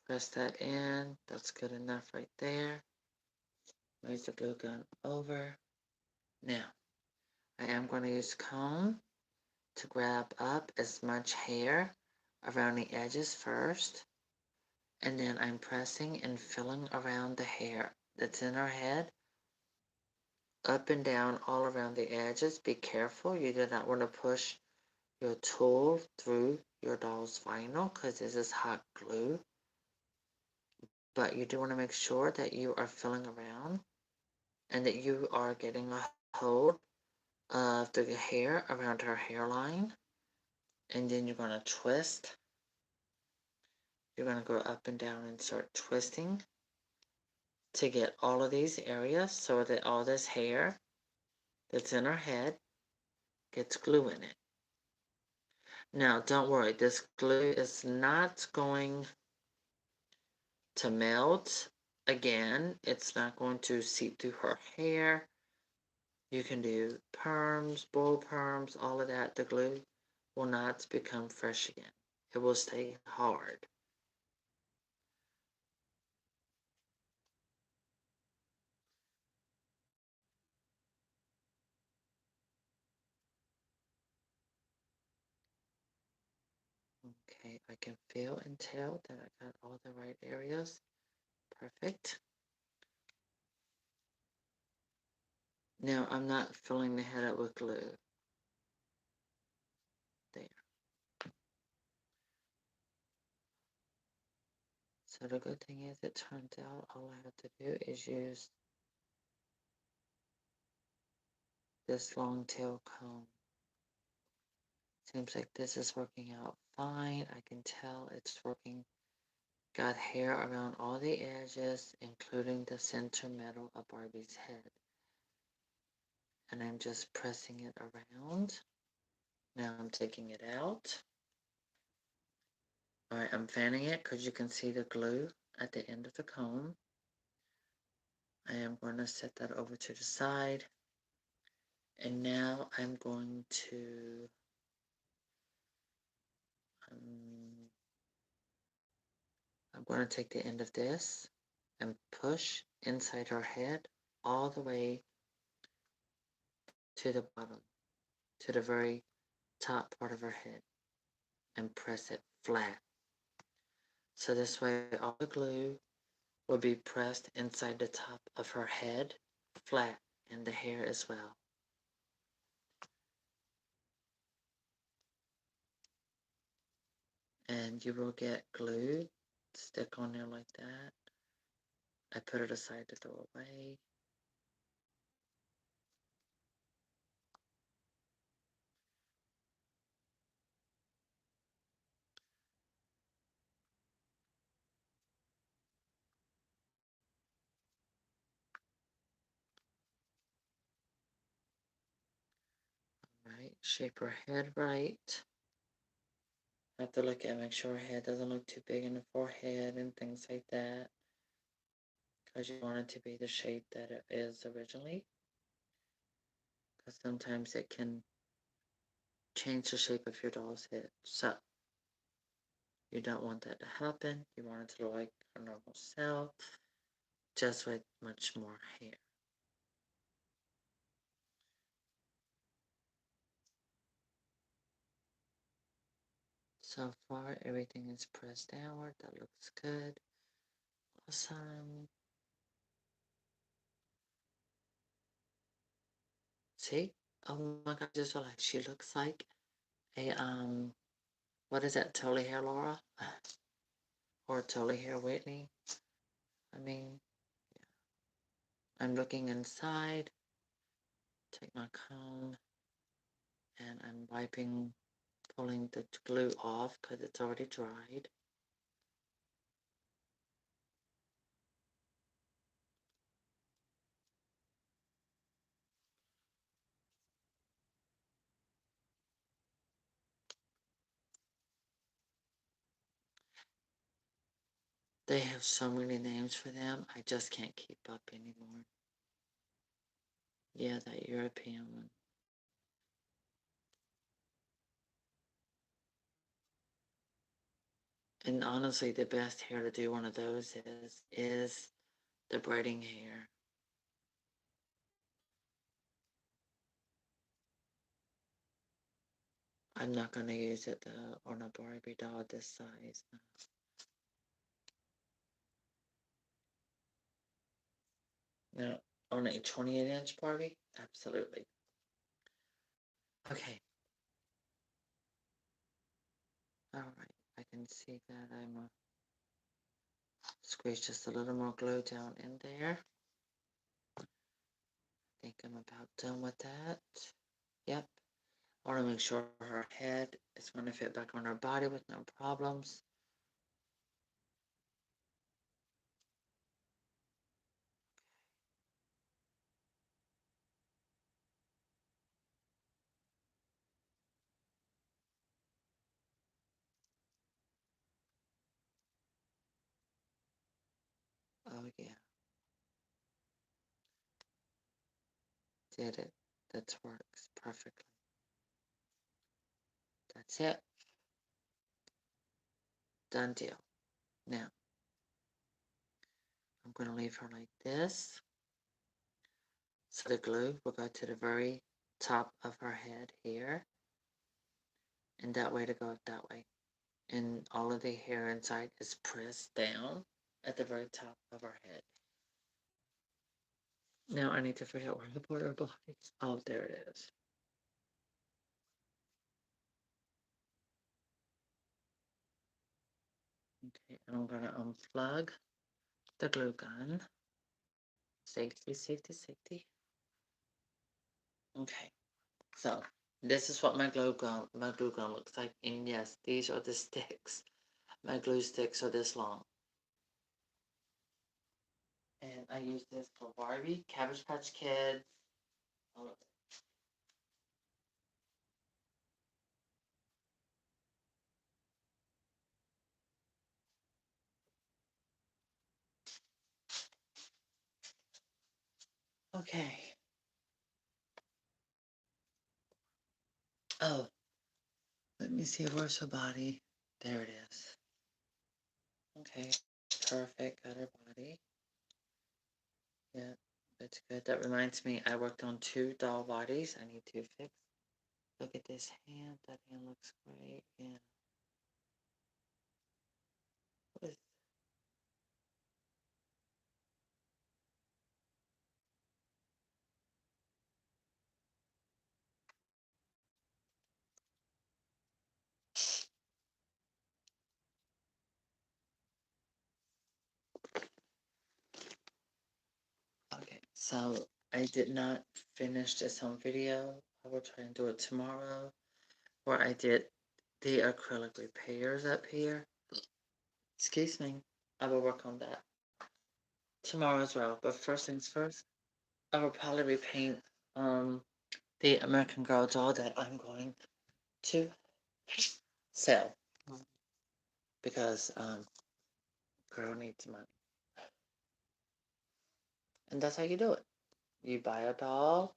Press that in. That's good enough right there. Raise the glue gun over. Now, I am going to use comb to grab up as much hair around the edges first. And then I'm pressing and filling around the hair that's in her head. Up and down all around the edges. Be careful. You do not want to push your tool through your doll's vinyl because this is hot glue. But you do want to make sure that you are filling around and that you are getting a hold of the hair around her hairline. And then you're going to twist. You're going to go up and down and start twisting to get all of these areas so that all this hair that's in her head gets glue in it. Now, don't worry, this glue is not going to melt again. It's not going to seep through her hair. You can do perms, bowl perms, all of that. The glue will not become fresh again. It will stay hard. Okay, I can feel and tell that I got all the right areas. Perfect. Now I'm not filling the head up with glue. There. So the good thing is it turns out all I have to do is use this long tail comb. Seems like this is working out fine. I can tell it's working. Got hair around all the edges, including the center middle of Barbie's head. And I'm just pressing it around. Now I'm taking it out. All right, I'm fanning it because you can see the glue at the end of the comb. I am going to set that over to the side. And now I'm going to take the end of this and push inside her head all the way to the bottom, to the very top part of her head, and press it flat. So this way all the glue will be pressed inside the top of her head, flat in the hair as well. And you will get glue stick on there like that. I put it aside to throw away. Right, shape her head right. Have to look at make sure her head doesn't look too big in the forehead and things like that. Because you want it to be the shape that it is originally. Because sometimes it can change the shape of your doll's head. So you don't want that to happen. You want it to look like a normal self, just with much more hair. So far, everything is pressed downward. That looks good. Awesome. See? Oh my God, just like she looks like a, what is that, Totally Hair Laura? Or Totally Hair Whitney? I mean, yeah. I'm looking inside. Take my comb. And I'm wiping, pulling the glue off because it's already dried. They have so many names for them, I just can't keep up anymore. Yeah, that European one. And honestly, the best hair to do one of those is the braiding hair. I'm not going to use it on a Barbie doll this size. No, on a 28-inch Barbie? Absolutely. Okay. All right. I can see that I'm squeeze just a little more glue down in there. I think I'm about done with that. Yep. I want to make sure her head is going to fit back on her body with no problems. Oh yeah. Did it. That works perfectly. That's it. Done deal. Now, I'm going to leave her like this. So the glue will go to the very top of her head here. And that way to go that way. And all of the hair inside is pressed down at the very top of her head. Now I need to figure out where to put her body. Oh, there it is. Okay, and I'm going to unplug the glue gun. Safety, safety, safety. Okay, so this is what my glue gun looks like. And yes, these are the sticks. My glue sticks are this long. And I use this for Barbie, Cabbage Patch Kids. All of it. Okay. Oh, let me see, where's her body? There it is. Okay, perfect, got her body. Yeah, that's good. That reminds me, I worked on 2 doll bodies I need to fix. Look at this hand, that hand looks great, yeah. What is, So I did not finish this home video. I will try and do it tomorrow, where I did the acrylic repairs up here. Excuse me. I will work on that tomorrow as well. But first things first, I will probably repaint the American Girl doll that I'm going to sell because girl needs money. And that's how you do it. You buy a doll,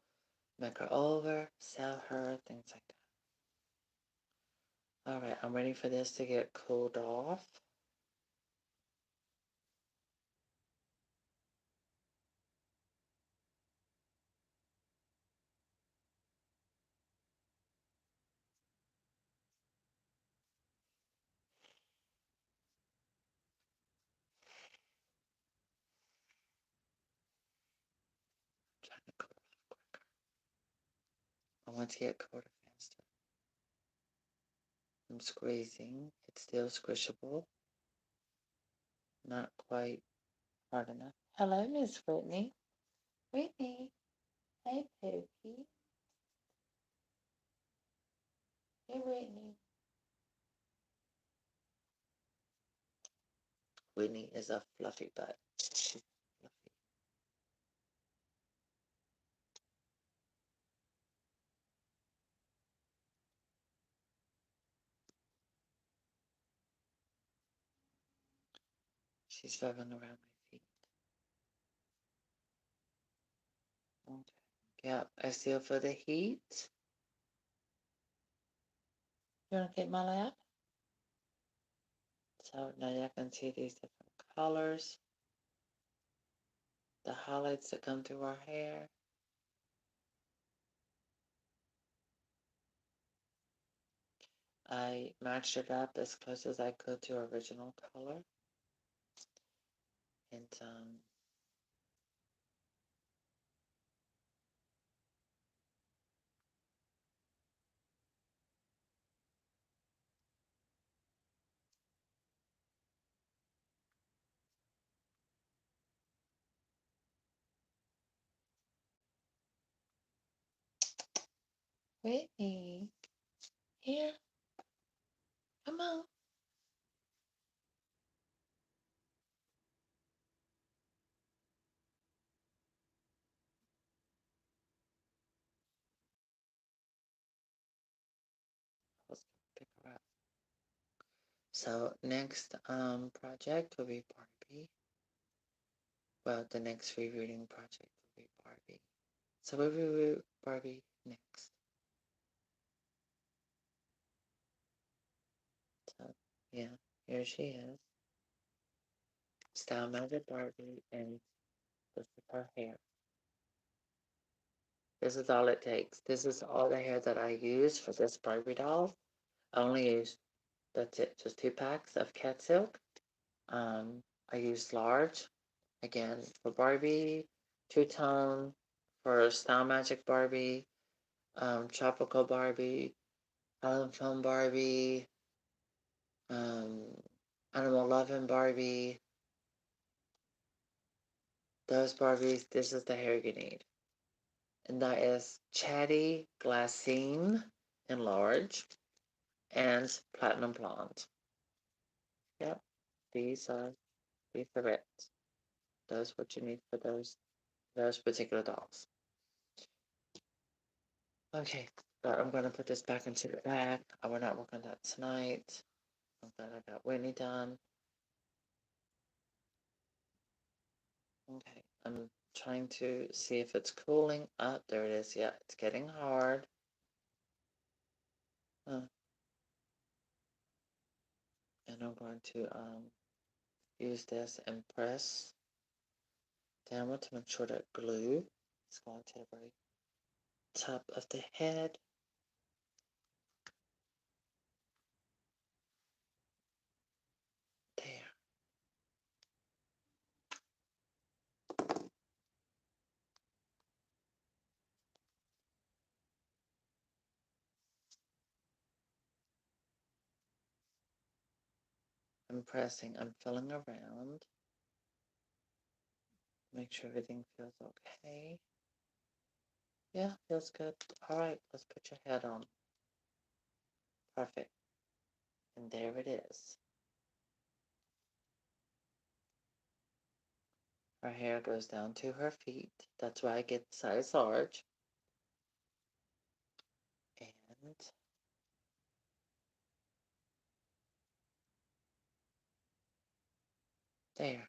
make her over, sell her, things like that. Alright, I'm ready for this to get cooled off. Trying to cool off quicker. I want to get colder faster. I'm squeezing. It's still squishable. Not quite hard enough. Hello, Miss Whitney. Whitney. Hey, Pookie. Hey, Whitney. Whitney is a fluffy butt. She's fluffy. She's rubbing around my feet. Okay. Yep, I still feel the heat. You want to get my lap? So now you can see these different colors. The highlights that come through our hair. I matched it up as close as I could to original color. And Whitney, here, come on. Let's pick her up. So next project will be Barbie. Well, the next rereading project will be Barbie. So we'll review Barbie next. So yeah, here she is. Style Magic Barbie, and this is her hair. This is all it takes. This is all the hair that I use for this Barbie doll. I only use, that's it, just 2 packs of cat silk. I use large, again, for Barbie, two-tone, for Style Magic Barbie, Tropical Barbie, Island Foam Barbie, Animal Loving Barbie. Those Barbies, this is the hair you need. And that is Chatty Glassine in large and Platinum Blonde. Yep, these are it. That's what you need for those particular dolls. Okay, but I'm gonna put this back into the bag. I will not work on that tonight. I'm glad I got Whitney done. Okay, I'm trying to see if it's cooling up. There it is. Yeah, it's getting hard. And I'm going to use this and press downward to make sure that glue is going to the very top of the head. There. I'm pressing, I'm filling around. Make sure everything feels okay. Yeah, feels good. All right, let's put your head on. Perfect. And there it is. Her hair goes down to her feet. That's why I get size large. And there.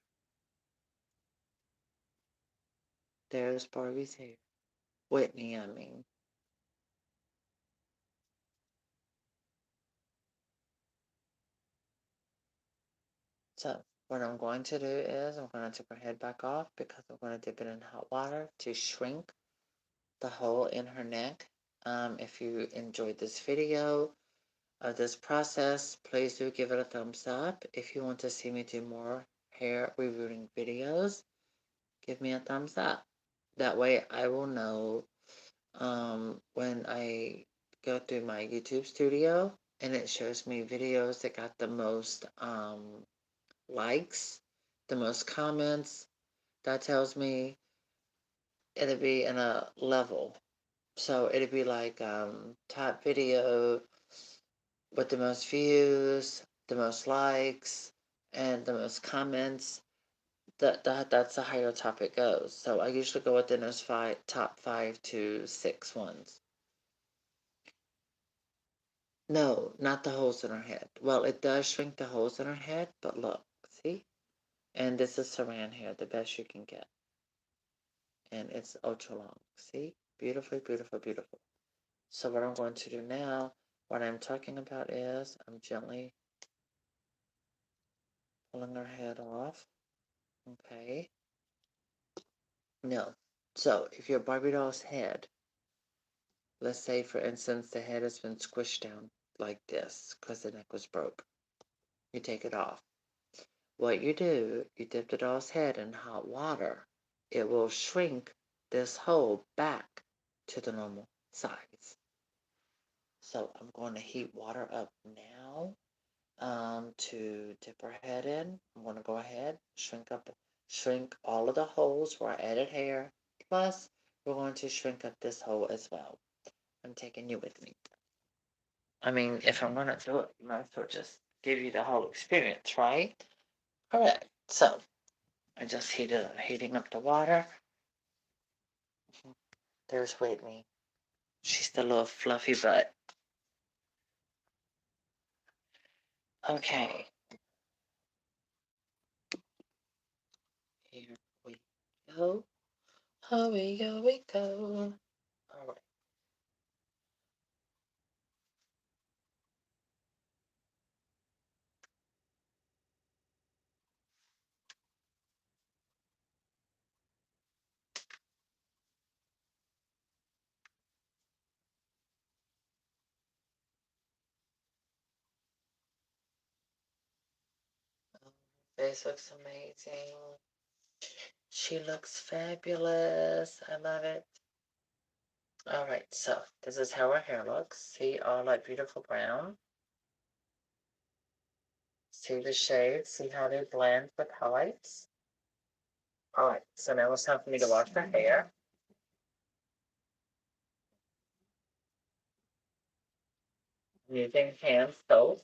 There's Barbie's hair. Whitney, I mean. So what I'm going to do is I'm going to take her head back off because I'm going to dip it in hot water to shrink the hole in her neck. If you enjoyed this video of this process, please do give it a thumbs up. If you want to see me do more hair rerooting videos, give me a thumbs up. That way I will know when I go through my YouTube studio and it shows me videos that got the most likes, the most comments. That tells me it'll be in a level. So it'll be like top video with the most views, the most likes, and the most comments. That's the higher top it goes. So I usually go within those top 5 to 6 ones. No, not the holes in her head. Well, it does shrink the holes in her head, but look, see? And this is saran hair, the best you can get. And it's ultra long. See? Beautiful, beautiful, beautiful. So what I'm going to do now, what I'm talking about is I'm gently pulling her head off. Okay. No. So if your Barbie doll's head, let's say for instance the head has been squished down like this because the neck was broke. You take it off. What you do, you dip the doll's head in hot water. It will shrink this hole back to the normal size. So I'm going to heat water up now to dip her head in. I'm going to go ahead, shrink all of the holes where I added hair. Plus, we're going to shrink up this hole as well. I'm taking you with me. I mean, if I'm going to do it, you might as well just give you the whole experience, right? Correct. So, I just heating up the water. There's Whitney. She's the little fluffy butt. Okay. Here we go. Oh, we go. All right. This looks amazing. She looks fabulous. I love it. All right, so this is how her hair looks. See all that beautiful brown? See the shades? See how they blend with highlights? All right, so now it's time for me to wash her hair. I'm using hand soap.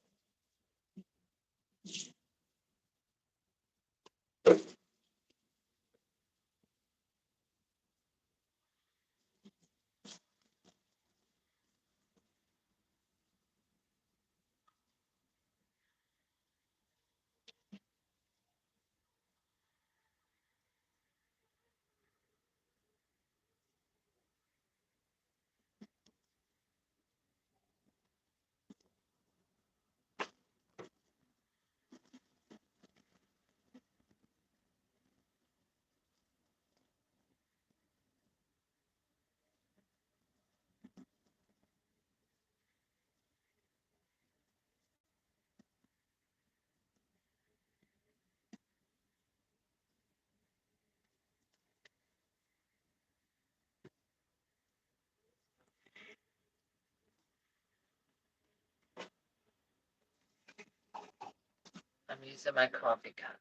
I'm using my coffee cup.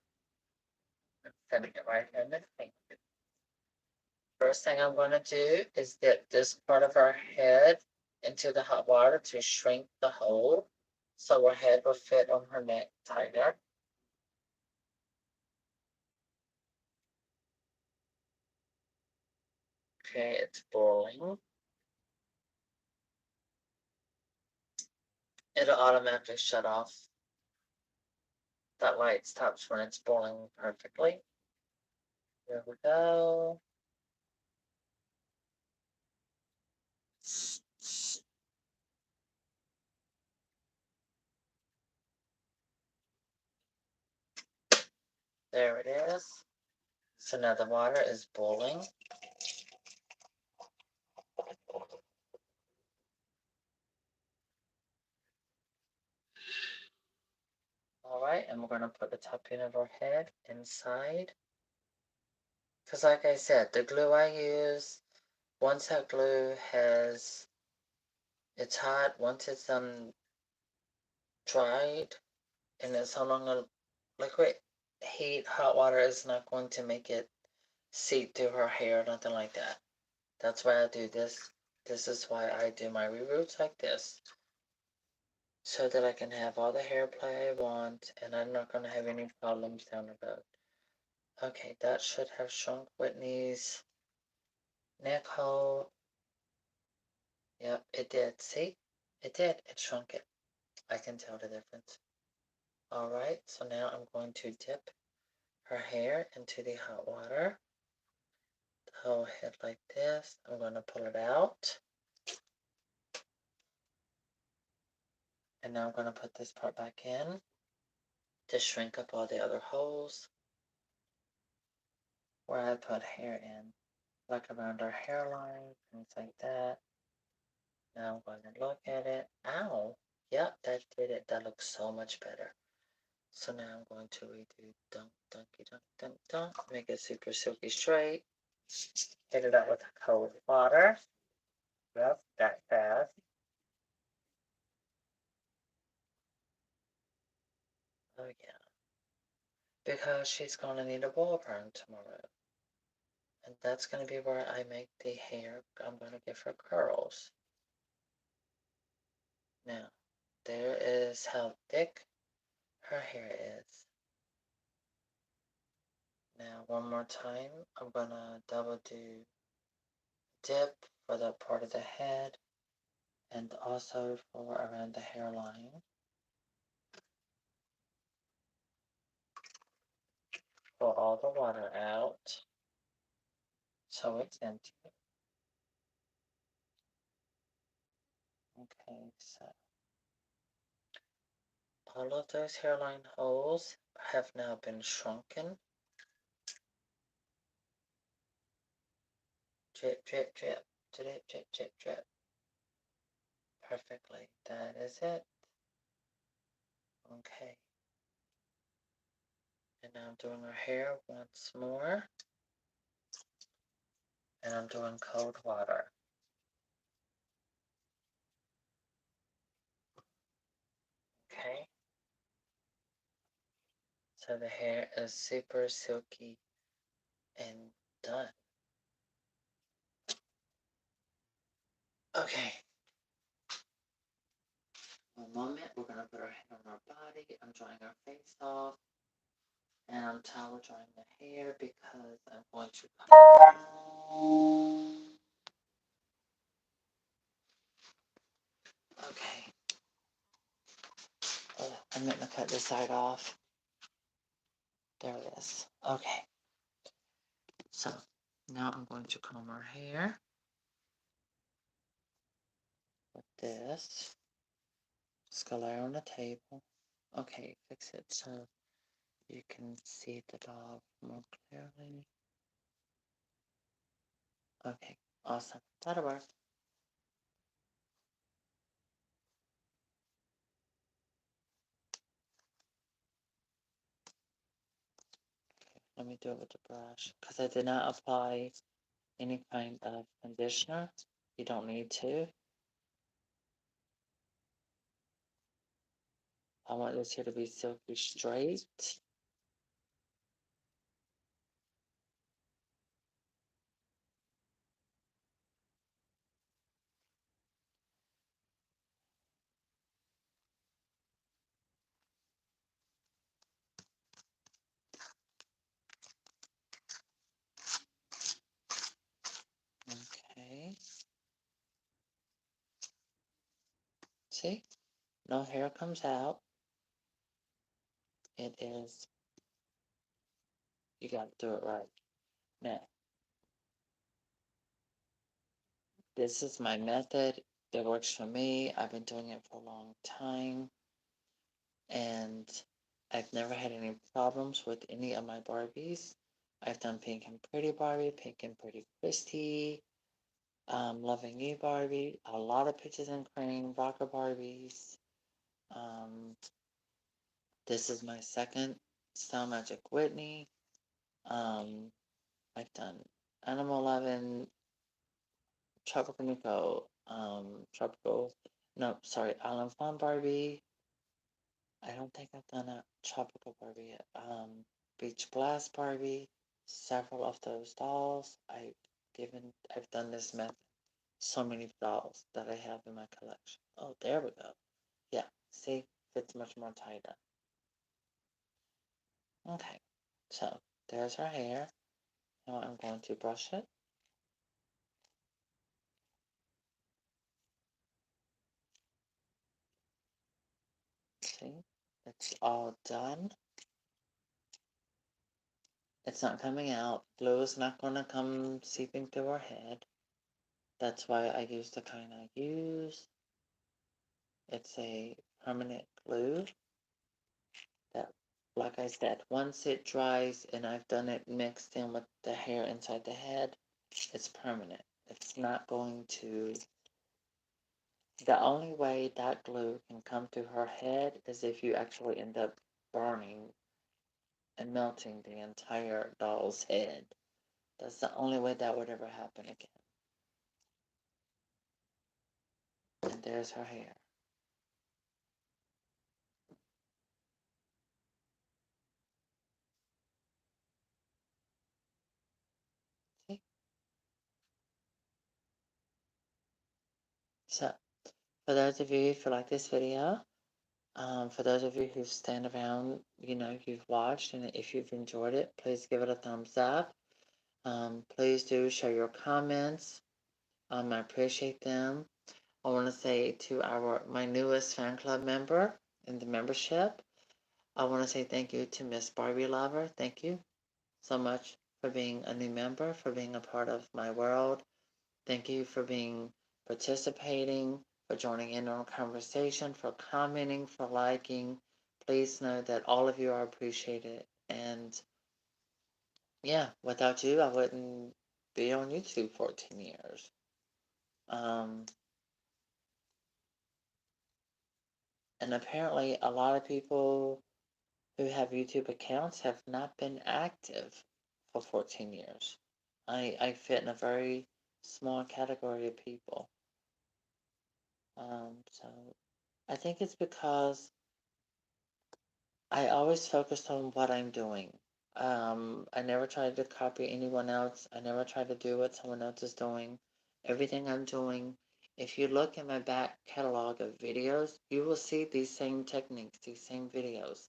I'm setting it right here in the sink. First thing I'm going to do is dip this part of our head into the hot water to shrink the hole so her head will fit on her neck tighter. Okay, it's boiling. It'll automatically shut off. That light stops when it's boiling perfectly. There we go. There it is. So now the water is boiling. All right, and we're going to put the top end of our head inside. Because like I said, the glue I use, once that glue it's hot, once it's dried, and it's no longer liquid, heat, hot water is not going to make it seep through her hair or nothing like that. That's why I do this. This is why I do my reroots like this. So that I can have all the hair play I want, and I'm not going to have any problems down the road. Okay, that should have shrunk Whitney's neck hole. Yep, it did. See? It did. It shrunk it. I can tell the difference. Alright, so now I'm going to dip her hair into the hot water. The whole head like this. I'm going to pull it out. And now I'm going to put this part back in to shrink up all the other holes where I put hair in. Like around our hairline, things like that. Now I'm going to look at it. Ow! Yep, that did it. That looks so much better. So now I'm going to redo dunk, dunky, dunk, dunk, dunk. Make it super silky straight. Hit it up with cold water. Yep, that fast. Oh yeah. Because she's going to need a ball burn tomorrow. And that's going to be where I make the hair. I'm going to give her curls. Now, there is how thick her hair is. Now, one more time, I'm going to double do dip for that part of the head and also for around the hairline. Pull all the water out so it's empty. Okay, so all of those hairline holes have now been shrunken. Drip, drip, drip, drip, drip, drip, drip. Perfectly. That is it. Okay. And now I'm doing her hair once more. And I'm doing cold water. Okay. So the hair is super silky and done. Okay. One moment, we're gonna put our hand on our body. I'm drying our face off. And I'm towel drying the hair because I'm going to cut. Okay. I'm going to cut this side off. There it is. Okay. So now I'm going to comb her hair with this. Just lay on the table. Okay, fix it so you can see the dog more clearly. Okay, awesome. That'll work. Let me do it with the brush because I did not apply any kind of conditioner. You don't need to. I want this here to be silky straight. See? No hair comes out. It is, you got to do it right. Now, this is my method that works for me. I've been doing it for a long time, and I've never had any problems with any of my Barbies. I've done Pink and Pretty Barbie, Pink and Pretty Christy, Loving You Barbie, a lot of Pictures in Cream, Rocker Barbies. Um, this is my second Style Magic Whitney. I've done Animal Lovin', Tropical Nico, Tropical, no, sorry, Island Farm Barbie. I don't think I've done a Tropical Barbie yet. Beach Blast Barbie, several of those dolls. I've done this method. So many dolls that I have in my collection. Oh, there we go. Yeah, see, fits much more tighter. Okay, so there's her hair. Now I'm going to brush it. See, it's all done. It's not coming out. Glue is not going to come seeping through her head. That's why I use the kind I use. It's a permanent glue that, like I said, once it dries and I've done it mixed in with the hair inside the head, it's permanent. It's not going to... The only way that glue can come to her head is if you actually end up burning and melting the entire doll's head. That's the only way that would ever happen again. And there's her hair. See? So, for those of you who like this video, for those of you who stand around, you've watched, and if you've enjoyed it, please give it a thumbs up. Please do share your comments. I appreciate them. I want to say to my newest fan club member in the membership, I want to say thank you to Miss Barbie Lover. Thank you so much for being a new member, for being a part of my world. Thank you for participating, for joining in on a conversation, for commenting, for liking. Please know that all of you are appreciated. And yeah, without you, I wouldn't be on YouTube 14 years. And apparently, a lot of people who have YouTube accounts have not been active for 14 years. I fit in a very small category of people. So I think it's because I always focused on what I'm doing. I never tried to copy anyone else. I never tried to do what someone else is doing. Everything I'm doing, if you look in my back catalog of videos, you will see these same techniques, these same videos.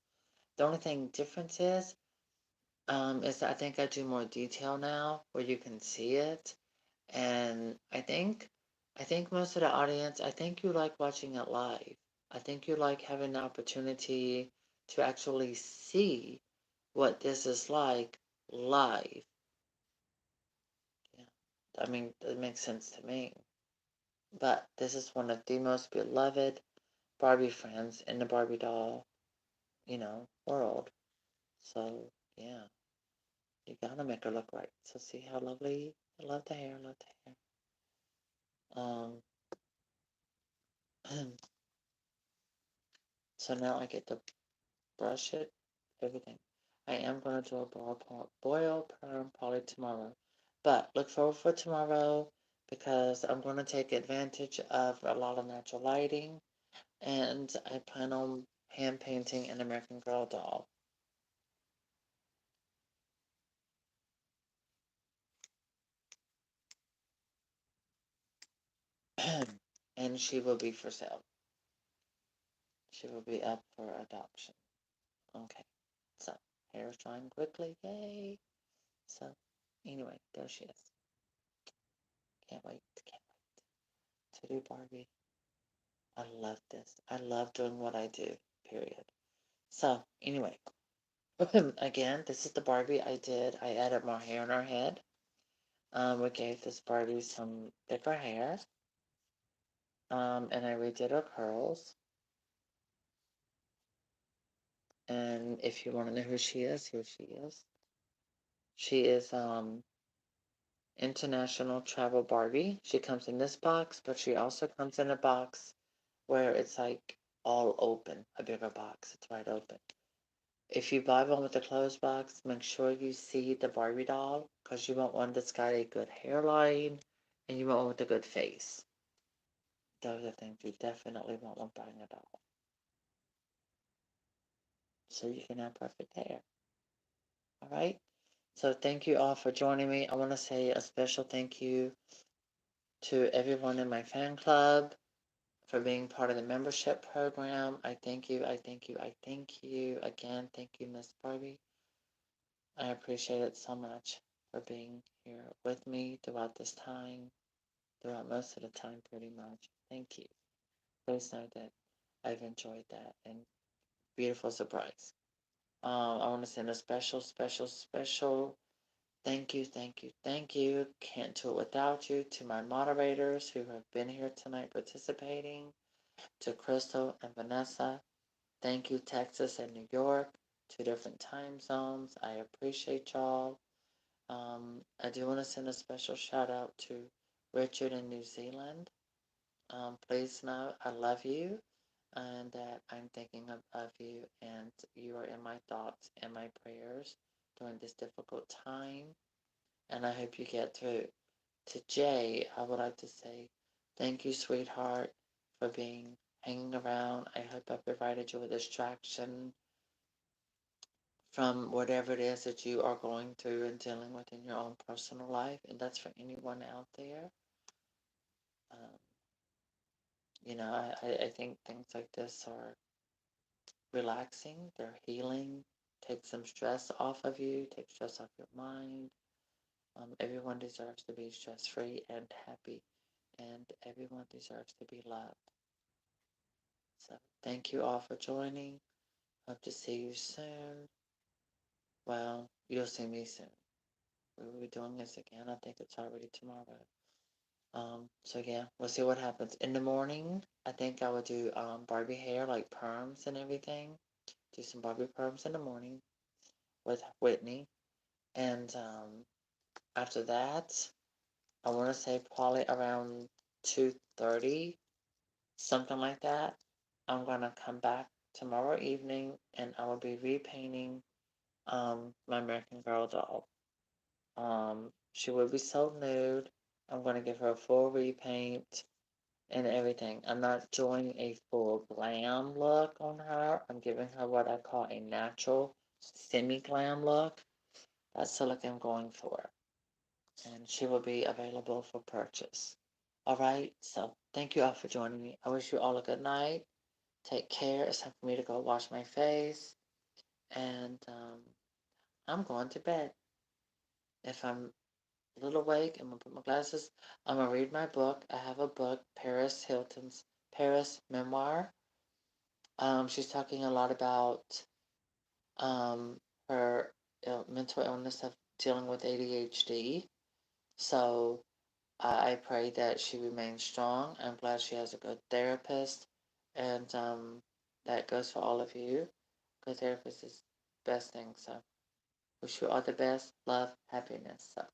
The only thing difference is that I think I do more detail now where you can see it. And I think most of the audience, I think you like watching it live. I think you like having the opportunity to actually see what this is like live. Yeah. I mean, it makes sense to me. But this is one of the most beloved Barbie friends in the Barbie doll, world. So, yeah, you gotta make her look right. So see how lovely, I love the hair, I love the hair. So now I get to brush it, everything. I am going to do a boil perm poly tomorrow. But look forward for tomorrow because I'm going to take advantage of a lot of natural lighting. And I plan on hand painting an American Girl doll. And she will be for sale. She will be up for adoption. Okay. So, hair is drying quickly. Yay. So, anyway, there she is. Can't wait to do Barbie. I love this. I love doing what I do, period. So, anyway, again, this is the Barbie I did. I added more hair in her head. We gave this Barbie some thicker hair. And I redid her curls. And if you want to know who she is, here she is. She is International Travel Barbie. She comes in this box, but she also comes in a box where it's like all open, a bigger box. It's wide open. If you buy one with a closed box, make sure you see the Barbie doll because you want one that's got a good hairline and you want one with a good face. Those are things you definitely want when buying a doll. So you can have perfect hair. All right? So thank you all for joining me. I want to say a special thank you to everyone in my fan club for being part of the membership program. I thank you. I thank you. I thank you. Again, thank you, Miss Barbie. I appreciate it so much for being here with me throughout this time, throughout most of the time, pretty much. Thank you. Please know that I've enjoyed that and beautiful surprise. I want to send a special, special, special thank you, thank you, thank you. Can't do it without you. To my moderators who have been here tonight participating, to Crystal and Vanessa. Thank you, Texas and New York, 2 different time zones. I appreciate y'all. I do want to send a special shout out to Richard in New Zealand. Please know I love you and that I'm thinking of you and you are in my thoughts and my prayers during this difficult time. And I hope you get through. To Jay, I would like to say thank you, sweetheart, for being hanging around. I hope I provided you a distraction from whatever it is that you are going through and dealing with in your own personal life. And that's for anyone out there. Um, I think things like this are relaxing, they're healing, take some stress off of you, take stress off your mind. Everyone deserves to be stress free and happy, and everyone deserves to be loved. So, thank you all for joining. Hope to see you soon. Well, you'll see me soon. We will be doing this again. I think it's already tomorrow. So yeah, we'll see what happens. In the morning, I think I would do Barbie hair, like perms and everything. Do some Barbie perms in the morning with Whitney. And after that, I want to say probably around 2:30, something like that. I'm gonna come back tomorrow evening and I will be repainting my American Girl doll. She will be so nude. I'm gonna give her a full repaint and everything. I'm not doing a full glam look on her. I'm giving her what I call a natural semi-glam look. That's the look I'm going for. And she will be available for purchase. All right. So thank you all for joining me. I wish you all a good night. Take care. It's time for me to go wash my face. And I'm going to bed. If I'm a little awake, I'm going to put my glasses. I'm going to read my book. I have a book, Paris Hilton's Paris Memoir. She's talking a lot about her mental illness of dealing with ADHD. So I pray that she remains strong. I'm glad she has a good therapist, and that goes for all of you. Good therapist is the best thing. So wish you all the best, love, happiness. So